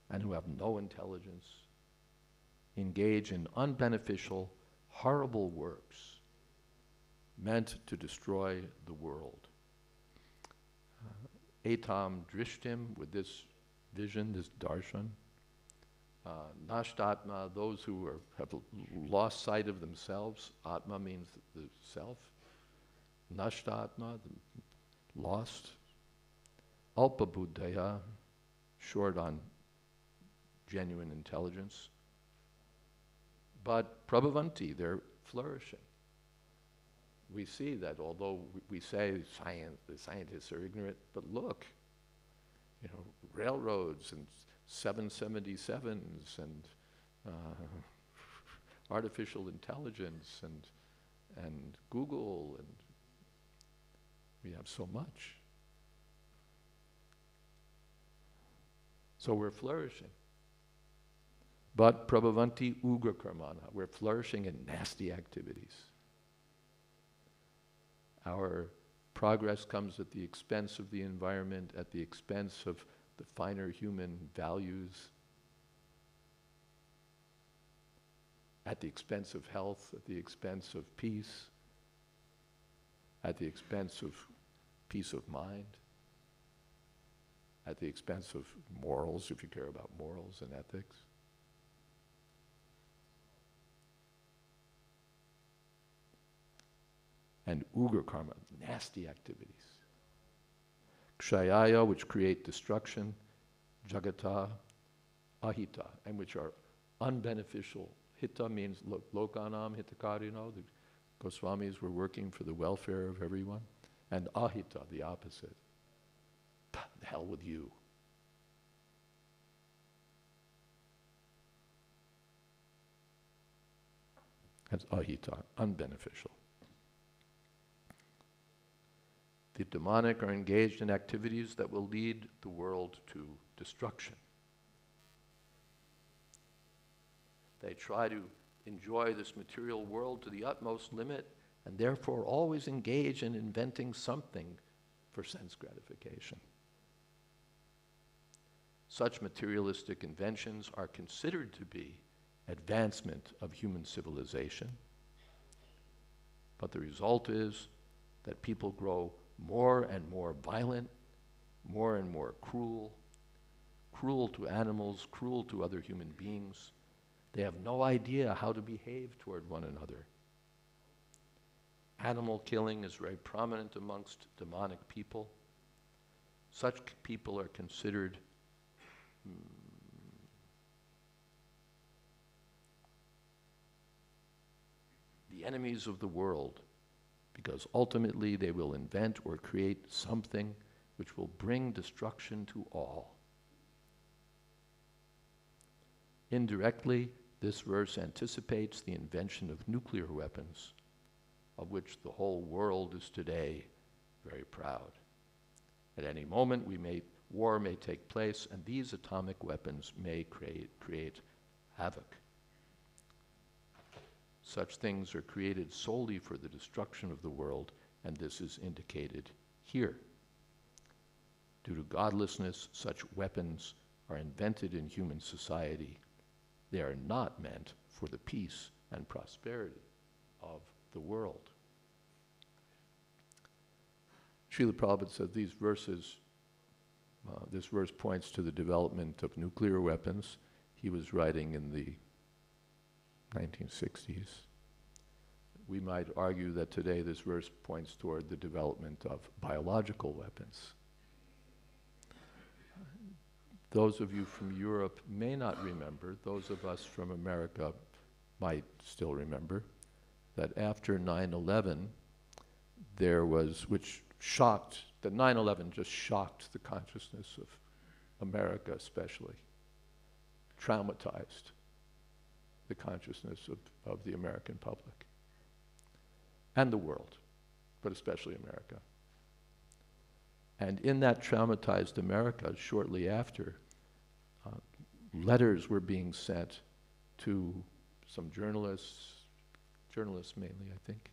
and who have no intelligence, engage in unbeneficial, horrible works meant to destroy the world. Etam drishtim, with this vision, this darshan. Nashtatma, those who have lost sight of themselves. Atma means the self. Nashtatma, lost. Alpabuddhaya, short on genuine intelligence. But prabhavanti, they're flourishing. We see that although we say the scientists are ignorant, but look, you know, railroads and 777s and artificial intelligence and Google, and we have so much. So we're flourishing. But prabhavanti ugra karmana, we're flourishing in nasty activities. Our progress comes at the expense of the environment, at the expense of the finer human values, at the expense of health, at the expense of peace, at the expense of peace of mind, at the expense of morals, if you care about morals and ethics. And ugra karma, nasty activities. Kshayaya, which create destruction, jagata, ahita, and which are unbeneficial. Hita means lokanam hitakarino, the Goswamis were working for the welfare of everyone. And ahita, the opposite. The hell with you. That's ahita, unbeneficial. The demonic are engaged in activities that will lead the world to destruction. They try to enjoy this material world to the utmost limit and therefore always engage in inventing something for sense gratification. Such materialistic inventions are considered to be advancement of human civilization, but the result is that people grow more and more violent, more and more cruel, cruel to animals, cruel to other human beings. They have no idea how to behave toward one another. Animal killing is very prominent amongst demonic people. Such people are considered the enemies of the world, because ultimately they will invent or create something which will bring destruction to all. Indirectly, this verse anticipates the invention of nuclear weapons, of which the whole world is today very proud. At any moment, war may take place, and these atomic weapons may create havoc. Such things are created solely for the destruction of the world, and this is indicated here. Due to godlessness, such weapons are invented in human society. They are not meant for the peace and prosperity of the world. Srila Prabhupada said these verses, this verse points to the development of nuclear weapons. He was writing in the 1960s. We might argue that today this verse points toward the development of biological weapons. Those of you from Europe may not remember, those of us from America might still remember, that after 9/11, there was, which shocked, that 9/11 just shocked the consciousness of America especially, traumatized the consciousness of the American public and the world, but especially America. And in that traumatized America, shortly after, letters were being sent to some journalists mainly, I think,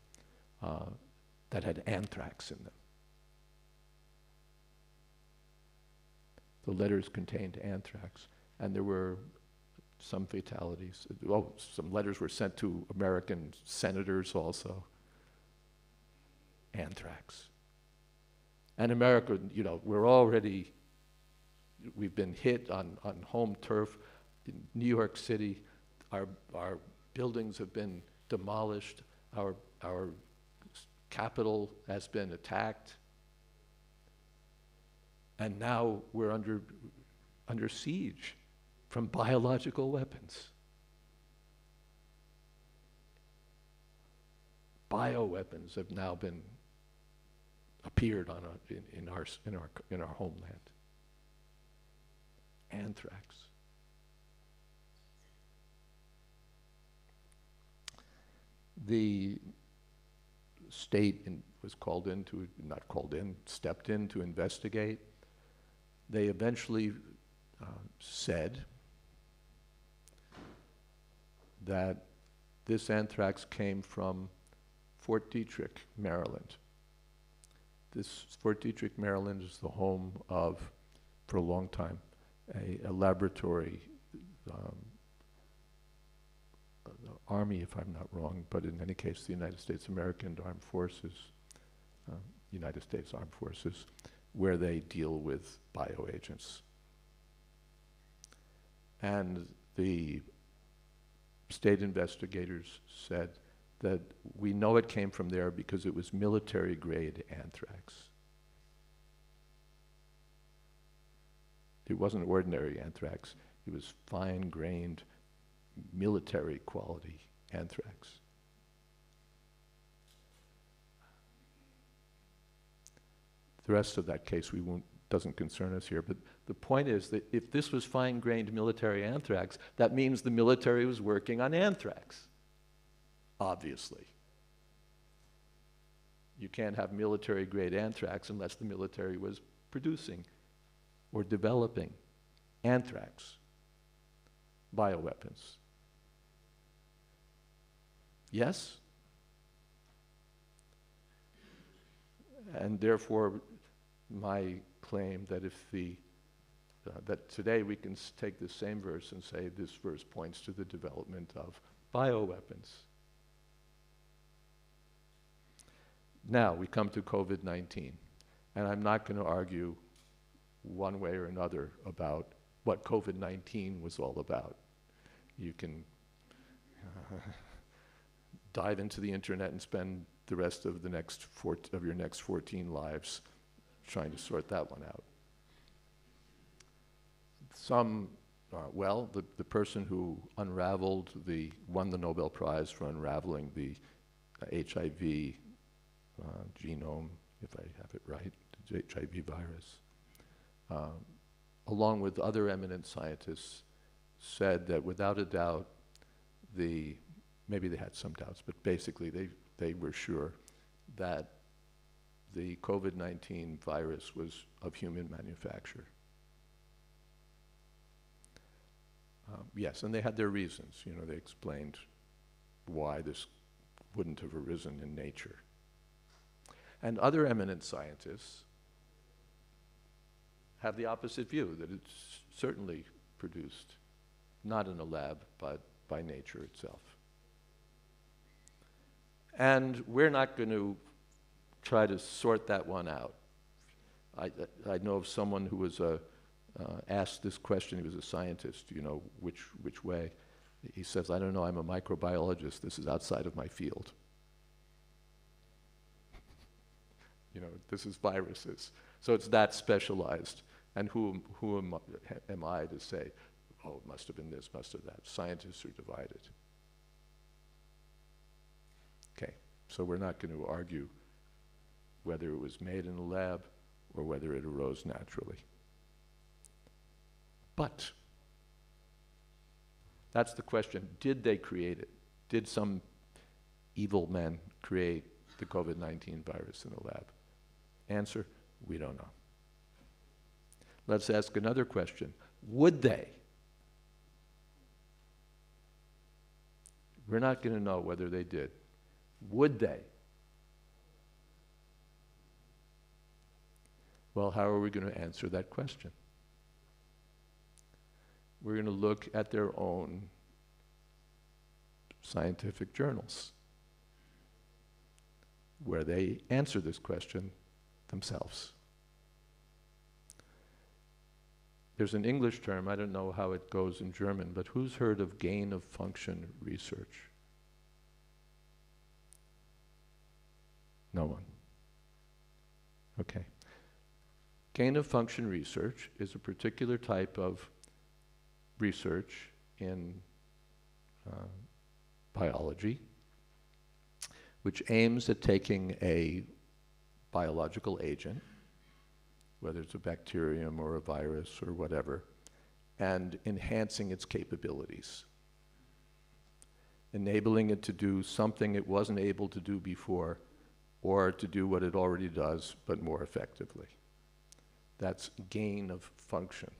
that had anthrax in them. The letters contained anthrax, and there were some fatalities. Oh, some letters were sent to American senators also. Anthrax. And America, we've been hit on home turf. In New York City, our buildings have been demolished. Our capital has been attacked. And now we're under siege from biological weapons. Bioweapons have now appeared in our homeland. Anthrax. The state was stepped in to investigate. They eventually said that this anthrax came from Fort Detrick, Maryland. Fort Detrick, Maryland is the home of, for a long time, a laboratory army, if I'm not wrong, but in any case, the United States American Armed Forces, United States Armed Forces, where they deal with bioagents. And the state investigators said that we know it came from there because it was military-grade anthrax. It wasn't ordinary anthrax. It was fine-grained, military-quality anthrax. The rest of that case doesn't concern us here, but the point is that if this was fine-grained military anthrax, that means the military was working on anthrax, obviously. You can't have military-grade anthrax unless the military was producing or developing anthrax bioweapons. Yes? And therefore, my claim that that today we can take this same verse and say this verse points to the development of bioweapons. Now we come to COVID-19, and I'm not going to argue one way or another about what COVID-19 was all about. You can dive into the internet and spend the rest of your next 14 lives trying to sort that one out. The person who won the Nobel Prize for unraveling the HIV genome, if I have it right, the HIV virus, along with other eminent scientists, said that without a doubt, maybe they had some doubts, but basically they were sure that the COVID-19 virus was of human manufacture. Yes, and they had their reasons. You know, they explained why this wouldn't have arisen in nature. And other eminent scientists have the opposite view, that it's certainly produced, not in a lab, but by nature itself. And we're not going to try to sort that one out. I know of someone who was asked this question. He was a scientist, you know, which way? He says, I don't know, I'm a microbiologist. This is outside of my field. You know, this is viruses. So it's that specialized. And who am I to say, oh, it must have been this, must have that. Scientists are divided. Okay, so we're not going to argue whether it was made in a lab or whether it arose naturally. But that's the question. Did they create it? Did some evil men create the COVID-19 virus in a lab? Answer, we don't know. Let's ask another question. Would they? We're not going to know whether they did. Would they? Well, how are we going to answer that question? We're going to look at their own scientific journals, where they answer this question themselves. There's an English term, I don't know how it goes in German, but who's heard of gain-of-function research? No one. Okay. Gain-of-function research is a particular type of research in biology, which aims at taking a biological agent, whether it's a bacterium or a virus or whatever, and enhancing its capabilities, enabling it to do something it wasn't able to do before, or to do what it already does, but more effectively. That's gain-of-function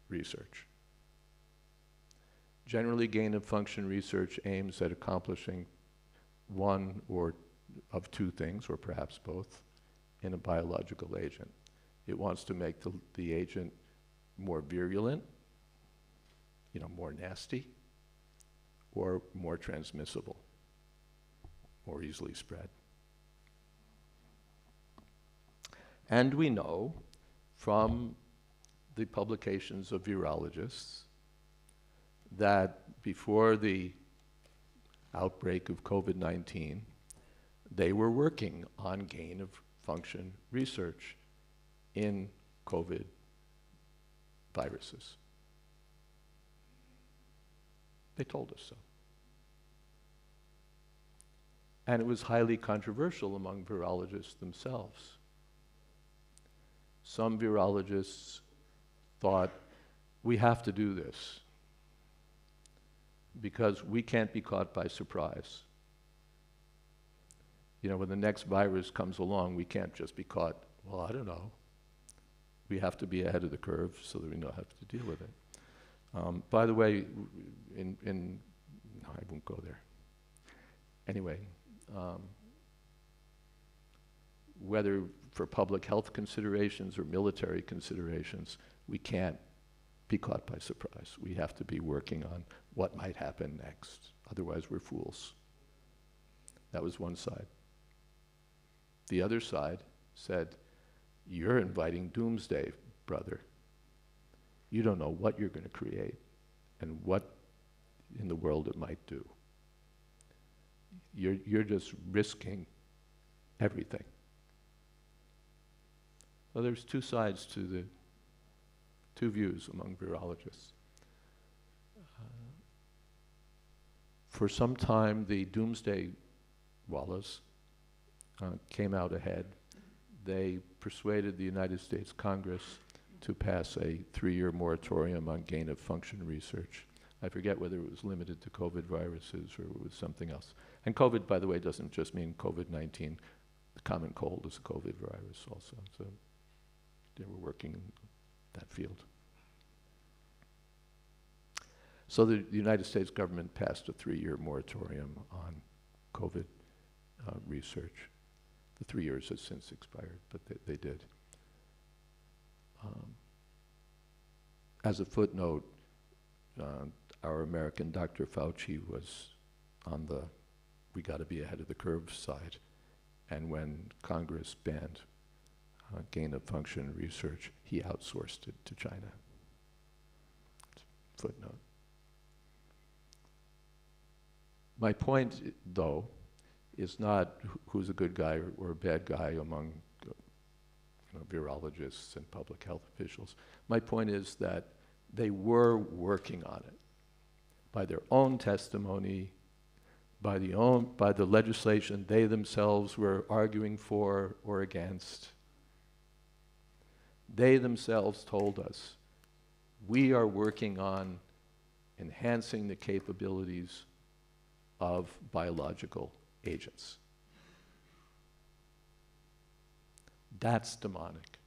research. Generally, gain-of-function research aims at accomplishing one or of two things, or perhaps both. in a biological agent. It wants to make the agent more virulent, more nasty, or more transmissible, more easily spread. And we know from the publications of virologists that before the outbreak of COVID-19, they were working on gain-of-function research in COVID viruses. They told us so. And it was highly controversial among virologists themselves. Some virologists thought, we have to do this because we can't be caught by surprise. When the next virus comes along, we can't just be caught, well, I don't know. We have to be ahead of the curve so that we know how to deal with it. By the way, no, I won't go there. Anyway, whether for public health considerations or military considerations, we can't be caught by surprise. We have to be working on what might happen next. Otherwise, we're fools. That was one side. The other side said, you're inviting doomsday, brother. You don't know what you're going to create and what in the world it might do. You're just risking everything. Well, there's two sides to the two views among virologists. For some time, the doomsday wallahs came out ahead. They persuaded the United States Congress to pass a 3-year moratorium on gain-of-function research. I forget whether it was limited to COVID viruses or it was something else. And COVID, by the way, doesn't just mean COVID-19. The common cold is a COVID virus also. So they were working in that field. So the United States government passed a 3-year moratorium on COVID research. The 3 years has since expired, but they did. As a footnote, our American Dr. Fauci was on the we got to be ahead of the curve side. And when Congress banned gain-of-function research, he outsourced it to China. Footnote. My point, though, is not who's a good guy or a bad guy among virologists and public health officials. My point is that they were working on it by their own testimony, by the legislation they themselves were arguing for or against. They themselves told us, we are working on enhancing the capabilities of biological agents. That's demonic.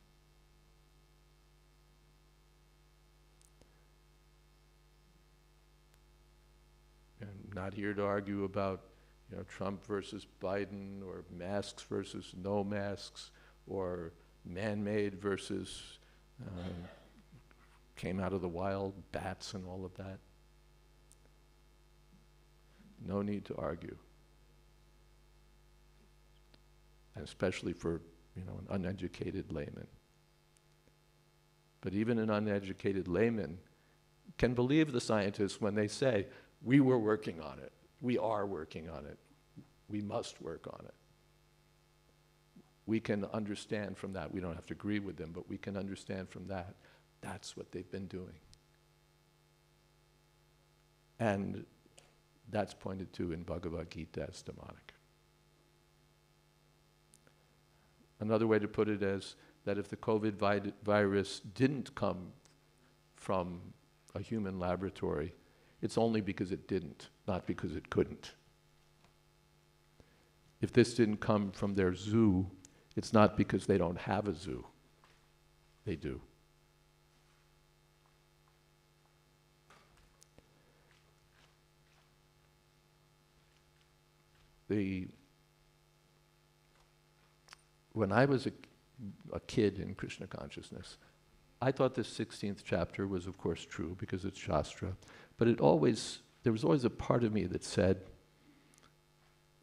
I'm not here to argue about Trump versus Biden or masks versus no masks or man-made versus came out of the wild, bats and all of that. No need to argue. And especially for an uneducated layman. But even an uneducated layman can believe the scientists when they say, we were working on it, we are working on it, we must work on it. We can understand from that, we don't have to agree with them, but we can understand from that, that's what they've been doing. And that's pointed to in Bhagavad Gita as demonic. Another way to put it is that if the COVID virus didn't come from a human laboratory, it's only because it didn't, not because it couldn't. If this didn't come from their zoo, it's not because they don't have a zoo. They do. when I was a kid in Krishna consciousness, I thought this 16th chapter was, of course, true because it's Shastra, but there was always a part of me that said,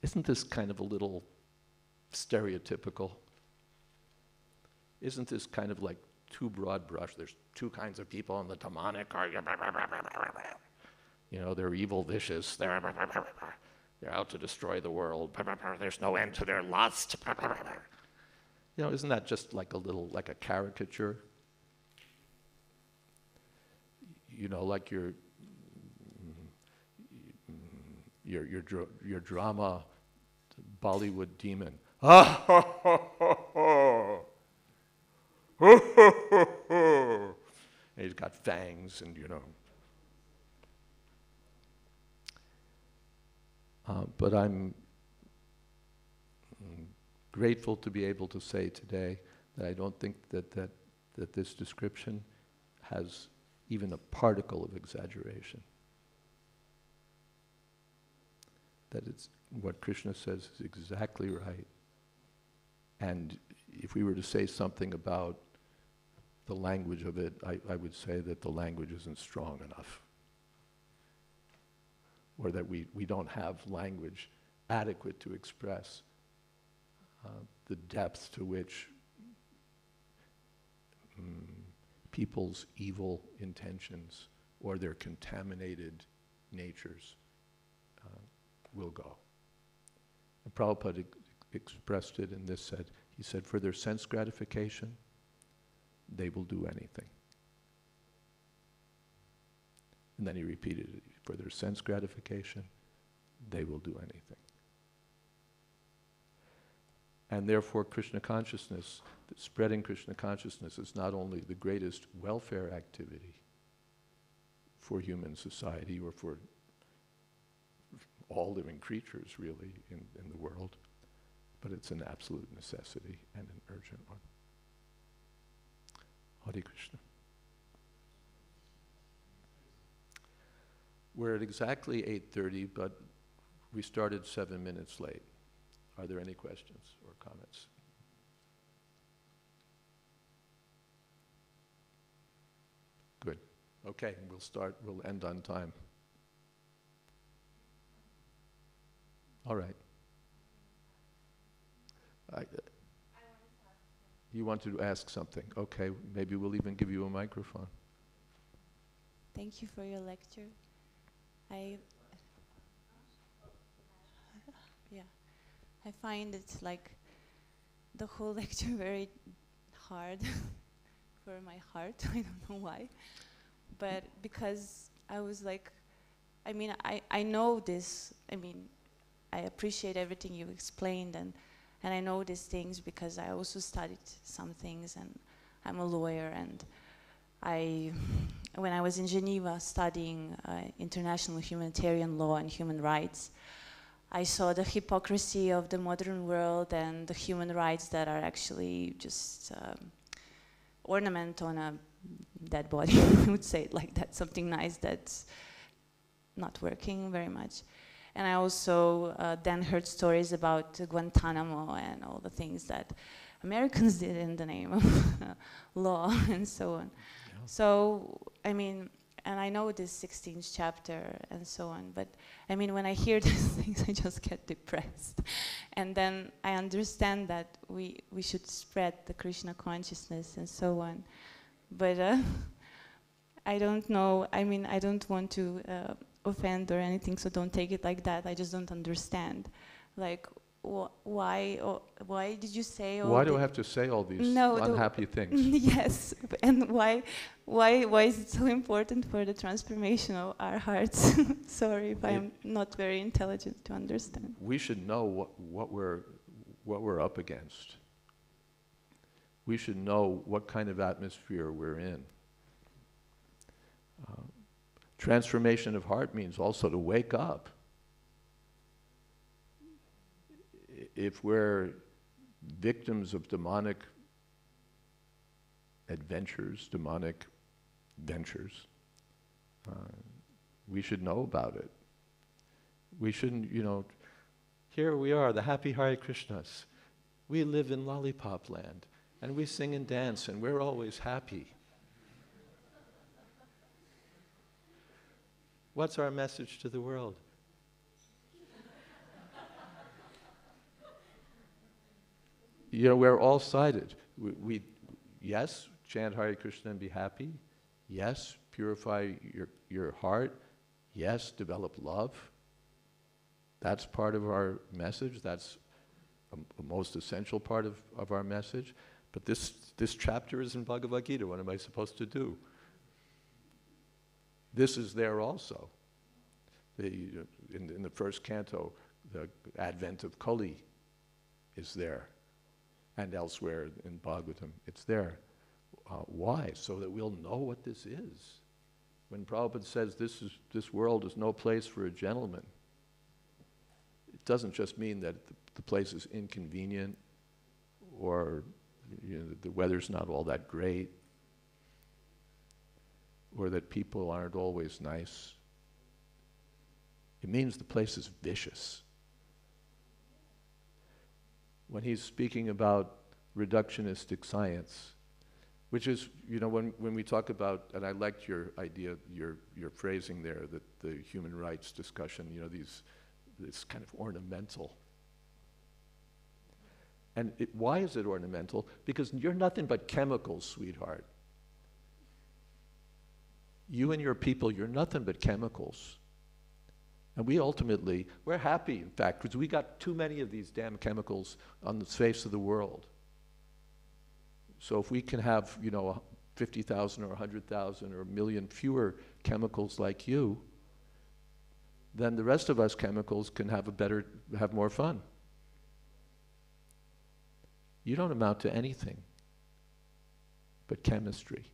isn't this kind of a little stereotypical? Isn't this kind of like too broad brush? There's two kinds of people in the demonic, they're evil, vicious, they're out to destroy the world, there's no end to their lust. Isn't that just like a caricature? Like your drama Bollywood demon. And he's got fangs and but I'm grateful to be able to say today that I don't think that this description has even a particle of exaggeration. That it's what Krishna says is exactly right. And if we were to say something about the language of it, I would say that the language isn't strong enough. Or that we don't have language adequate to express the depth to which people's evil intentions or their contaminated natures will go. And Prabhupada expressed it in this said, he said, for their sense gratification, they will do anything. And then he repeated it, for their sense gratification, they will do anything. And therefore Krishna consciousness, spreading Krishna consciousness is not only the greatest welfare activity for human society or for all living creatures really in the world, but it's an absolute necessity and an urgent one. Hare Krishna. We're at exactly 8:30, but we started 7 minutes late. Are there any questions or comments? Good. Okay, we'll end on time. All right. You wanted to ask something. Okay, maybe we'll even give you a microphone. Thank you for your lecture. I find it like the whole lecture very hard for my heart. I don't know why, but because I was like, I know this. I appreciate everything you explained, and I know these things because I also studied some things, and I'm a lawyer, and when I was in Geneva studying international humanitarian law and human rights, I saw the hypocrisy of the modern world and the human rights that are actually just ornament on a dead body. I would say it like that, something nice that's not working very much. And I also then heard stories about Guantanamo and all the things that Americans did in the name of law and so on. Yeah. So, and I know this 16th chapter and so on, but when I hear these things, I just get depressed. And then I understand that we should spread the Krishna consciousness and so on. But I don't know, I don't want to offend or anything, so don't take it like that. I just don't understand. Like, why did you say all Why do I have to say all these unhappy things? Yes, and why is it so important for the transformation of our hearts? Sorry if I'm not very intelligent to understand. We should know what we're up against. We should know what kind of atmosphere we're in. Transformation of heart means also to wake up. If we're victims of demonic adventures, demonic ventures, we should know about it. We shouldn't, here we are, the happy Hare Krishnas. We live in lollipop land, and we sing and dance, and we're always happy. What's our message to the world? You know, we're all-sided. We yes, chant Hare Krishna and be happy. Yes, purify your heart. Yes, develop love. That's part of our message. That's a most essential part of our message. But this chapter is in Bhagavad Gita. What am I supposed to do? This is there also. In the first canto, the advent of Kali is there. And elsewhere in Bhagavatam, it's there. Why? So that we'll know what this is. When Prabhupada says this world is no place for a gentleman, it doesn't just mean that the place is inconvenient or the weather's not all that great or that people aren't always nice. It means the place is vicious. When he's speaking about reductionistic science, which is, when we talk about, and I liked your idea, your phrasing there, that the human rights discussion, this kind of ornamental. And why is it ornamental? Because you're nothing but chemicals, sweetheart. You and your people, you're nothing but chemicals. And we're happy, in fact, because we got too many of these damn chemicals on the face of the world. So if we can have, 50,000 or 100,000 or 1 million fewer chemicals like you, then the rest of us chemicals can have more fun. You don't amount to anything but chemistry.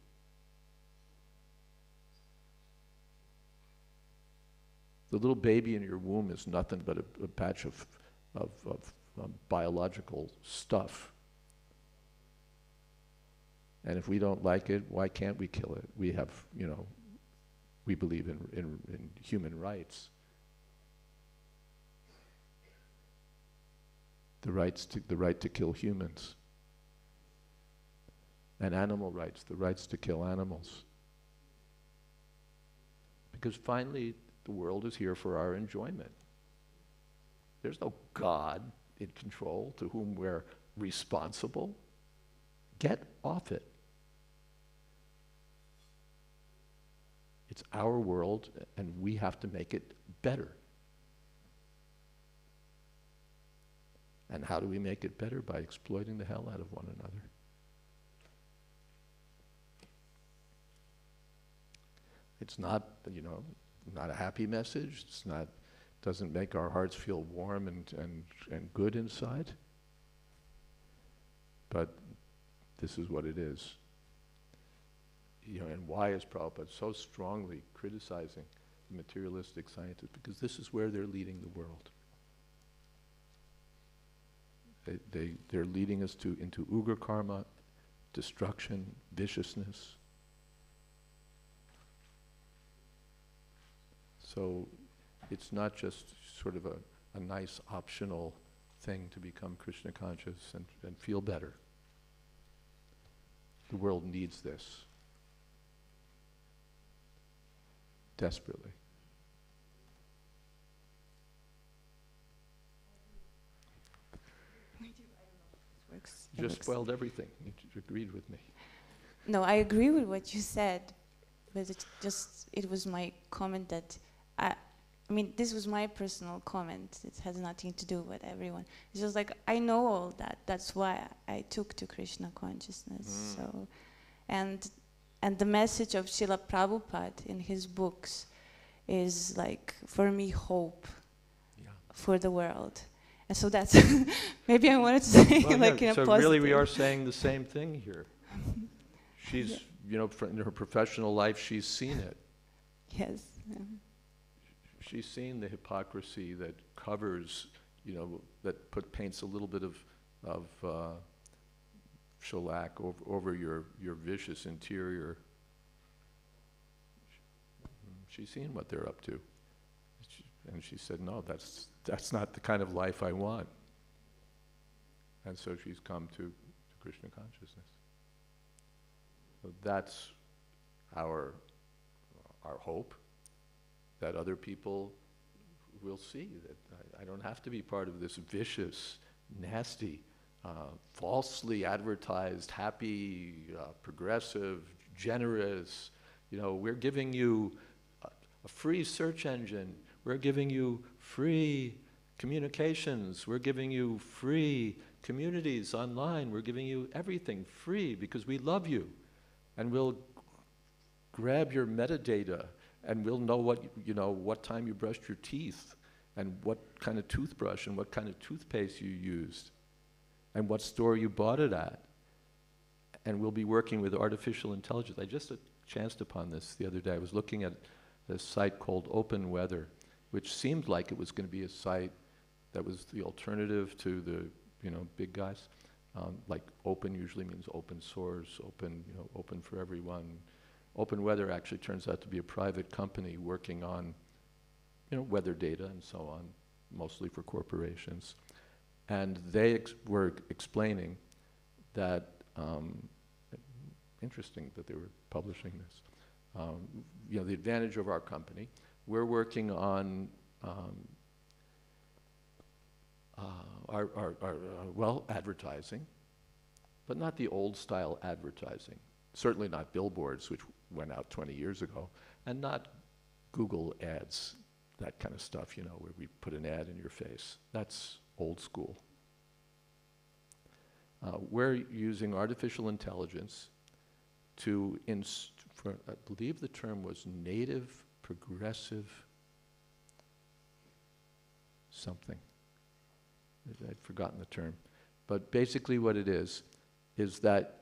The little baby in your womb is nothing but a patch of biological stuff. And if we don't like it, why can't we kill it? We have, we believe in human rights. The right to kill humans. And animal rights, the rights to kill animals. Because finally, the world is here for our enjoyment. There's no God in control to whom we're responsible. Get off it. It's our world, and we have to make it better. And how do we make it better? By exploiting the hell out of one another. It's not, not a happy message. Doesn't make our hearts feel warm and good inside. But this is what it is. And why is Prabhupada so strongly criticizing the materialistic scientists? Because this is where they're leading the world. They're leading us into ugra karma, destruction, viciousness. So it's not just sort of a nice optional thing to become Krishna conscious and feel better. The world needs this desperately. You just spoiled everything. You agreed with me. No, I agree with what you said, but it was my comment that this was my personal comment. It has nothing to do with everyone. It's just like, I know all that. That's why I took to Krishna consciousness. So, and the message of Srila Prabhupada in his books is like, for me, hope for the world. And so that's, maybe I wanted to say in a positive. So really we are saying the same thing here. She's, in her professional life, she's seen it. Yes. Yeah. She's seen the hypocrisy that covers, that paints a little bit of shellac over your vicious interior. She's seen what they're up to. And she said, no, that's not the kind of life I want. And so she's come to Krishna consciousness. So that's our hope, that other people will see that I don't have to be part of this vicious, nasty, falsely advertised, happy, progressive, generous. You know, we're giving you a free search engine. We're giving you free communications. We're giving you free communities online. We're giving you everything free because we love you. And we'll grab your metadata and we'll know what time you brushed your teeth and what kind of toothbrush and what kind of toothpaste you used and what store you bought it at. And we'll be working with artificial intelligence. I just chanced upon this the other day. I was looking at a site called Open Weather, which seemed like it was going to be a site that was the alternative to the big guys. Like open usually means open source, open for everyone. Open Weather actually turns out to be a private company working on weather data and so on, mostly for corporations. And they were explaining that, interesting that they were publishing this, the advantage of our company, we're working on our advertising, but not the old style advertising. Certainly not billboards, which went out 20 years ago, and not Google ads, that kind of stuff, where we put an ad in your face. That's old school. We're using artificial intelligence to, I believe the term was native progressive something. I'd forgotten the term. But basically what it is that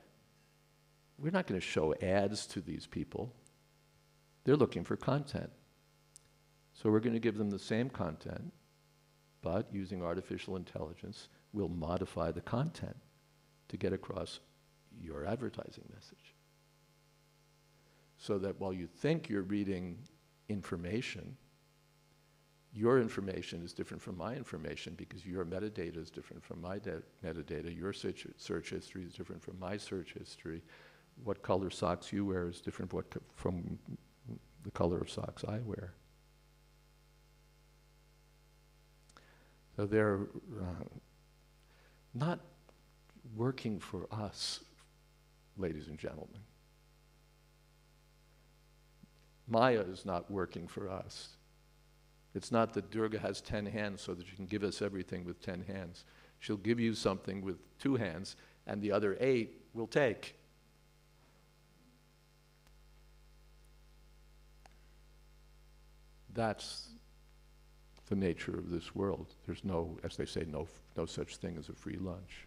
we're not going to show ads to these people. They're looking for content. So we're going to give them the same content, but using artificial intelligence, we'll modify the content to get across your advertising message. So that while you think you're reading information, your information is different from my information because your metadata is different from my metadata. Your search history is different from my search history. What color socks you wear is different from the color of socks I wear. So they're not working for us, ladies and gentlemen. Maya is not working for us. It's not that Durga has 10 hands so that she can give us everything with 10 hands. She'll give you something with 2 hands, and the other 8 will take. That's the nature of this world. There's no, as they say, no such thing as a free lunch.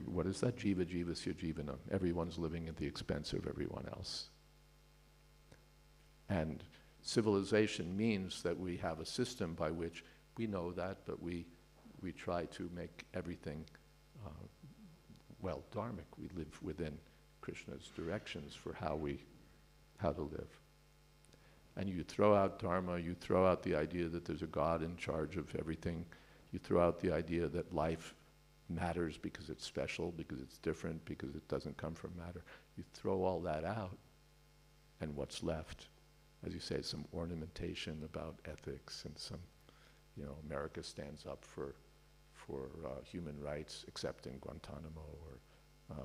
What is that? Jiva jivasya jivanam. Everyone's living at the expense of everyone else. And civilization means that we have a system by which we know that, but we try to make everything, dharmic. We live within Krishna's directions for how to live. And you throw out dharma, you throw out the idea that there's a God in charge of everything, you throw out the idea that life matters because it's special, because it's different, because it doesn't come from matter. You throw all that out, and what's left? As you say, some ornamentation about ethics and some, America stands up for human rights, except in Guantanamo or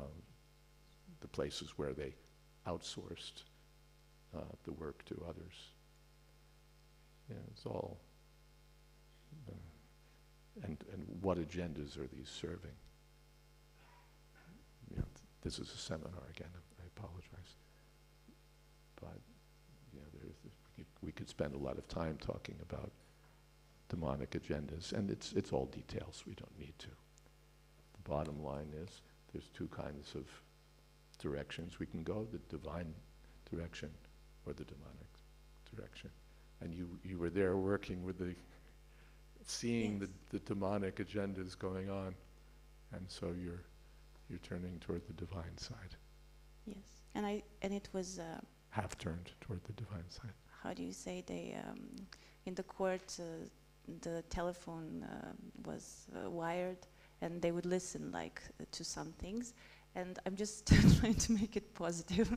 the places where they outsourced the work to others. It's all, and what agendas are these serving? This is a seminar again, I apologize. But we could spend a lot of time talking about demonic agendas, and it's all details, we don't need to. The bottom line is there's 2 kinds of directions we can go, the divine direction or the demonic direction. And you were there working with seeing Yes. the demonic agendas going on, and so you're turning toward the divine side. Yes, and it was. Half turned toward the divine side. How do you say they in the court? the telephone was wired, and they would listen like to some things. And I'm just trying to make it positive.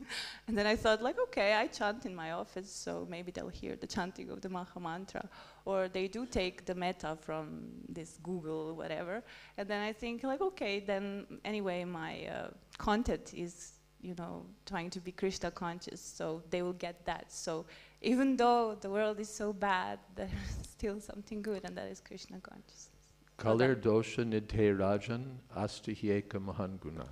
And then I thought, like, okay, I chant in my office, so maybe they'll hear the chanting of the Maha Mantra. Or they do take the metta from this Google, whatever. And then I think, like, okay, then anyway, my content is, you know, trying to be Krishna conscious, so they will get that. So even though the world is so bad, there's still something good, and that is Krishna consciousness. Kalir dosha nidhe rajan astihyeka mahanguna.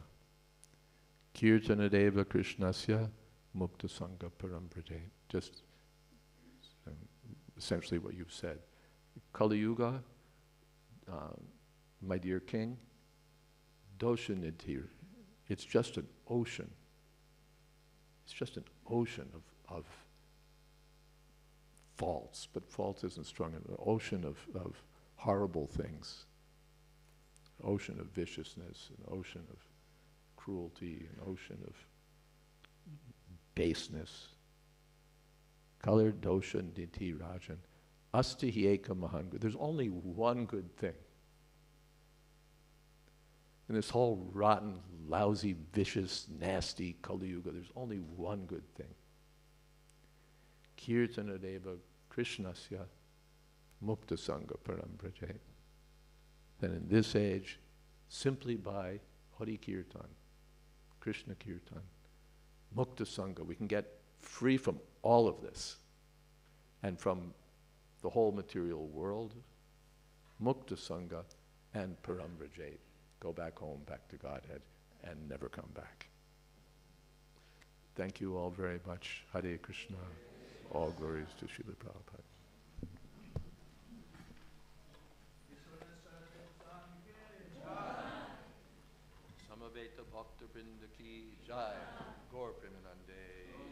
Kirtanadeva Krishnasya Mukta Sangha Paramprate. Just essentially what you've said. Kali Yuga, my dear king, dosha nidhi, it's just an ocean. It's just an ocean of faults, but fault isn't strong enough. An ocean of horrible things. An ocean of viciousness, an ocean of cruelty, an ocean of baseness. Kalir dosha nidhi rajan astihyeka mahanga. There's only one good thing. In this whole rotten, lousy, vicious, nasty Kali Yuga, there's only one good thing. Kirtanadeva Krishnasya Mukta Sangha Paramprate. Then in this age, simply by Hari Kirtan, Krishna Kirtan, Mukta Sangha, we can get free from all of this and from the whole material world, Mukta Sangha and Parambrajate. Go back home, back to Godhead, and never come back. Thank you all very much. Hare Krishna. All glories to Srila Prabhupada. Samaveta Bhakta Vrinda Ki Jai. Gaur Premanande.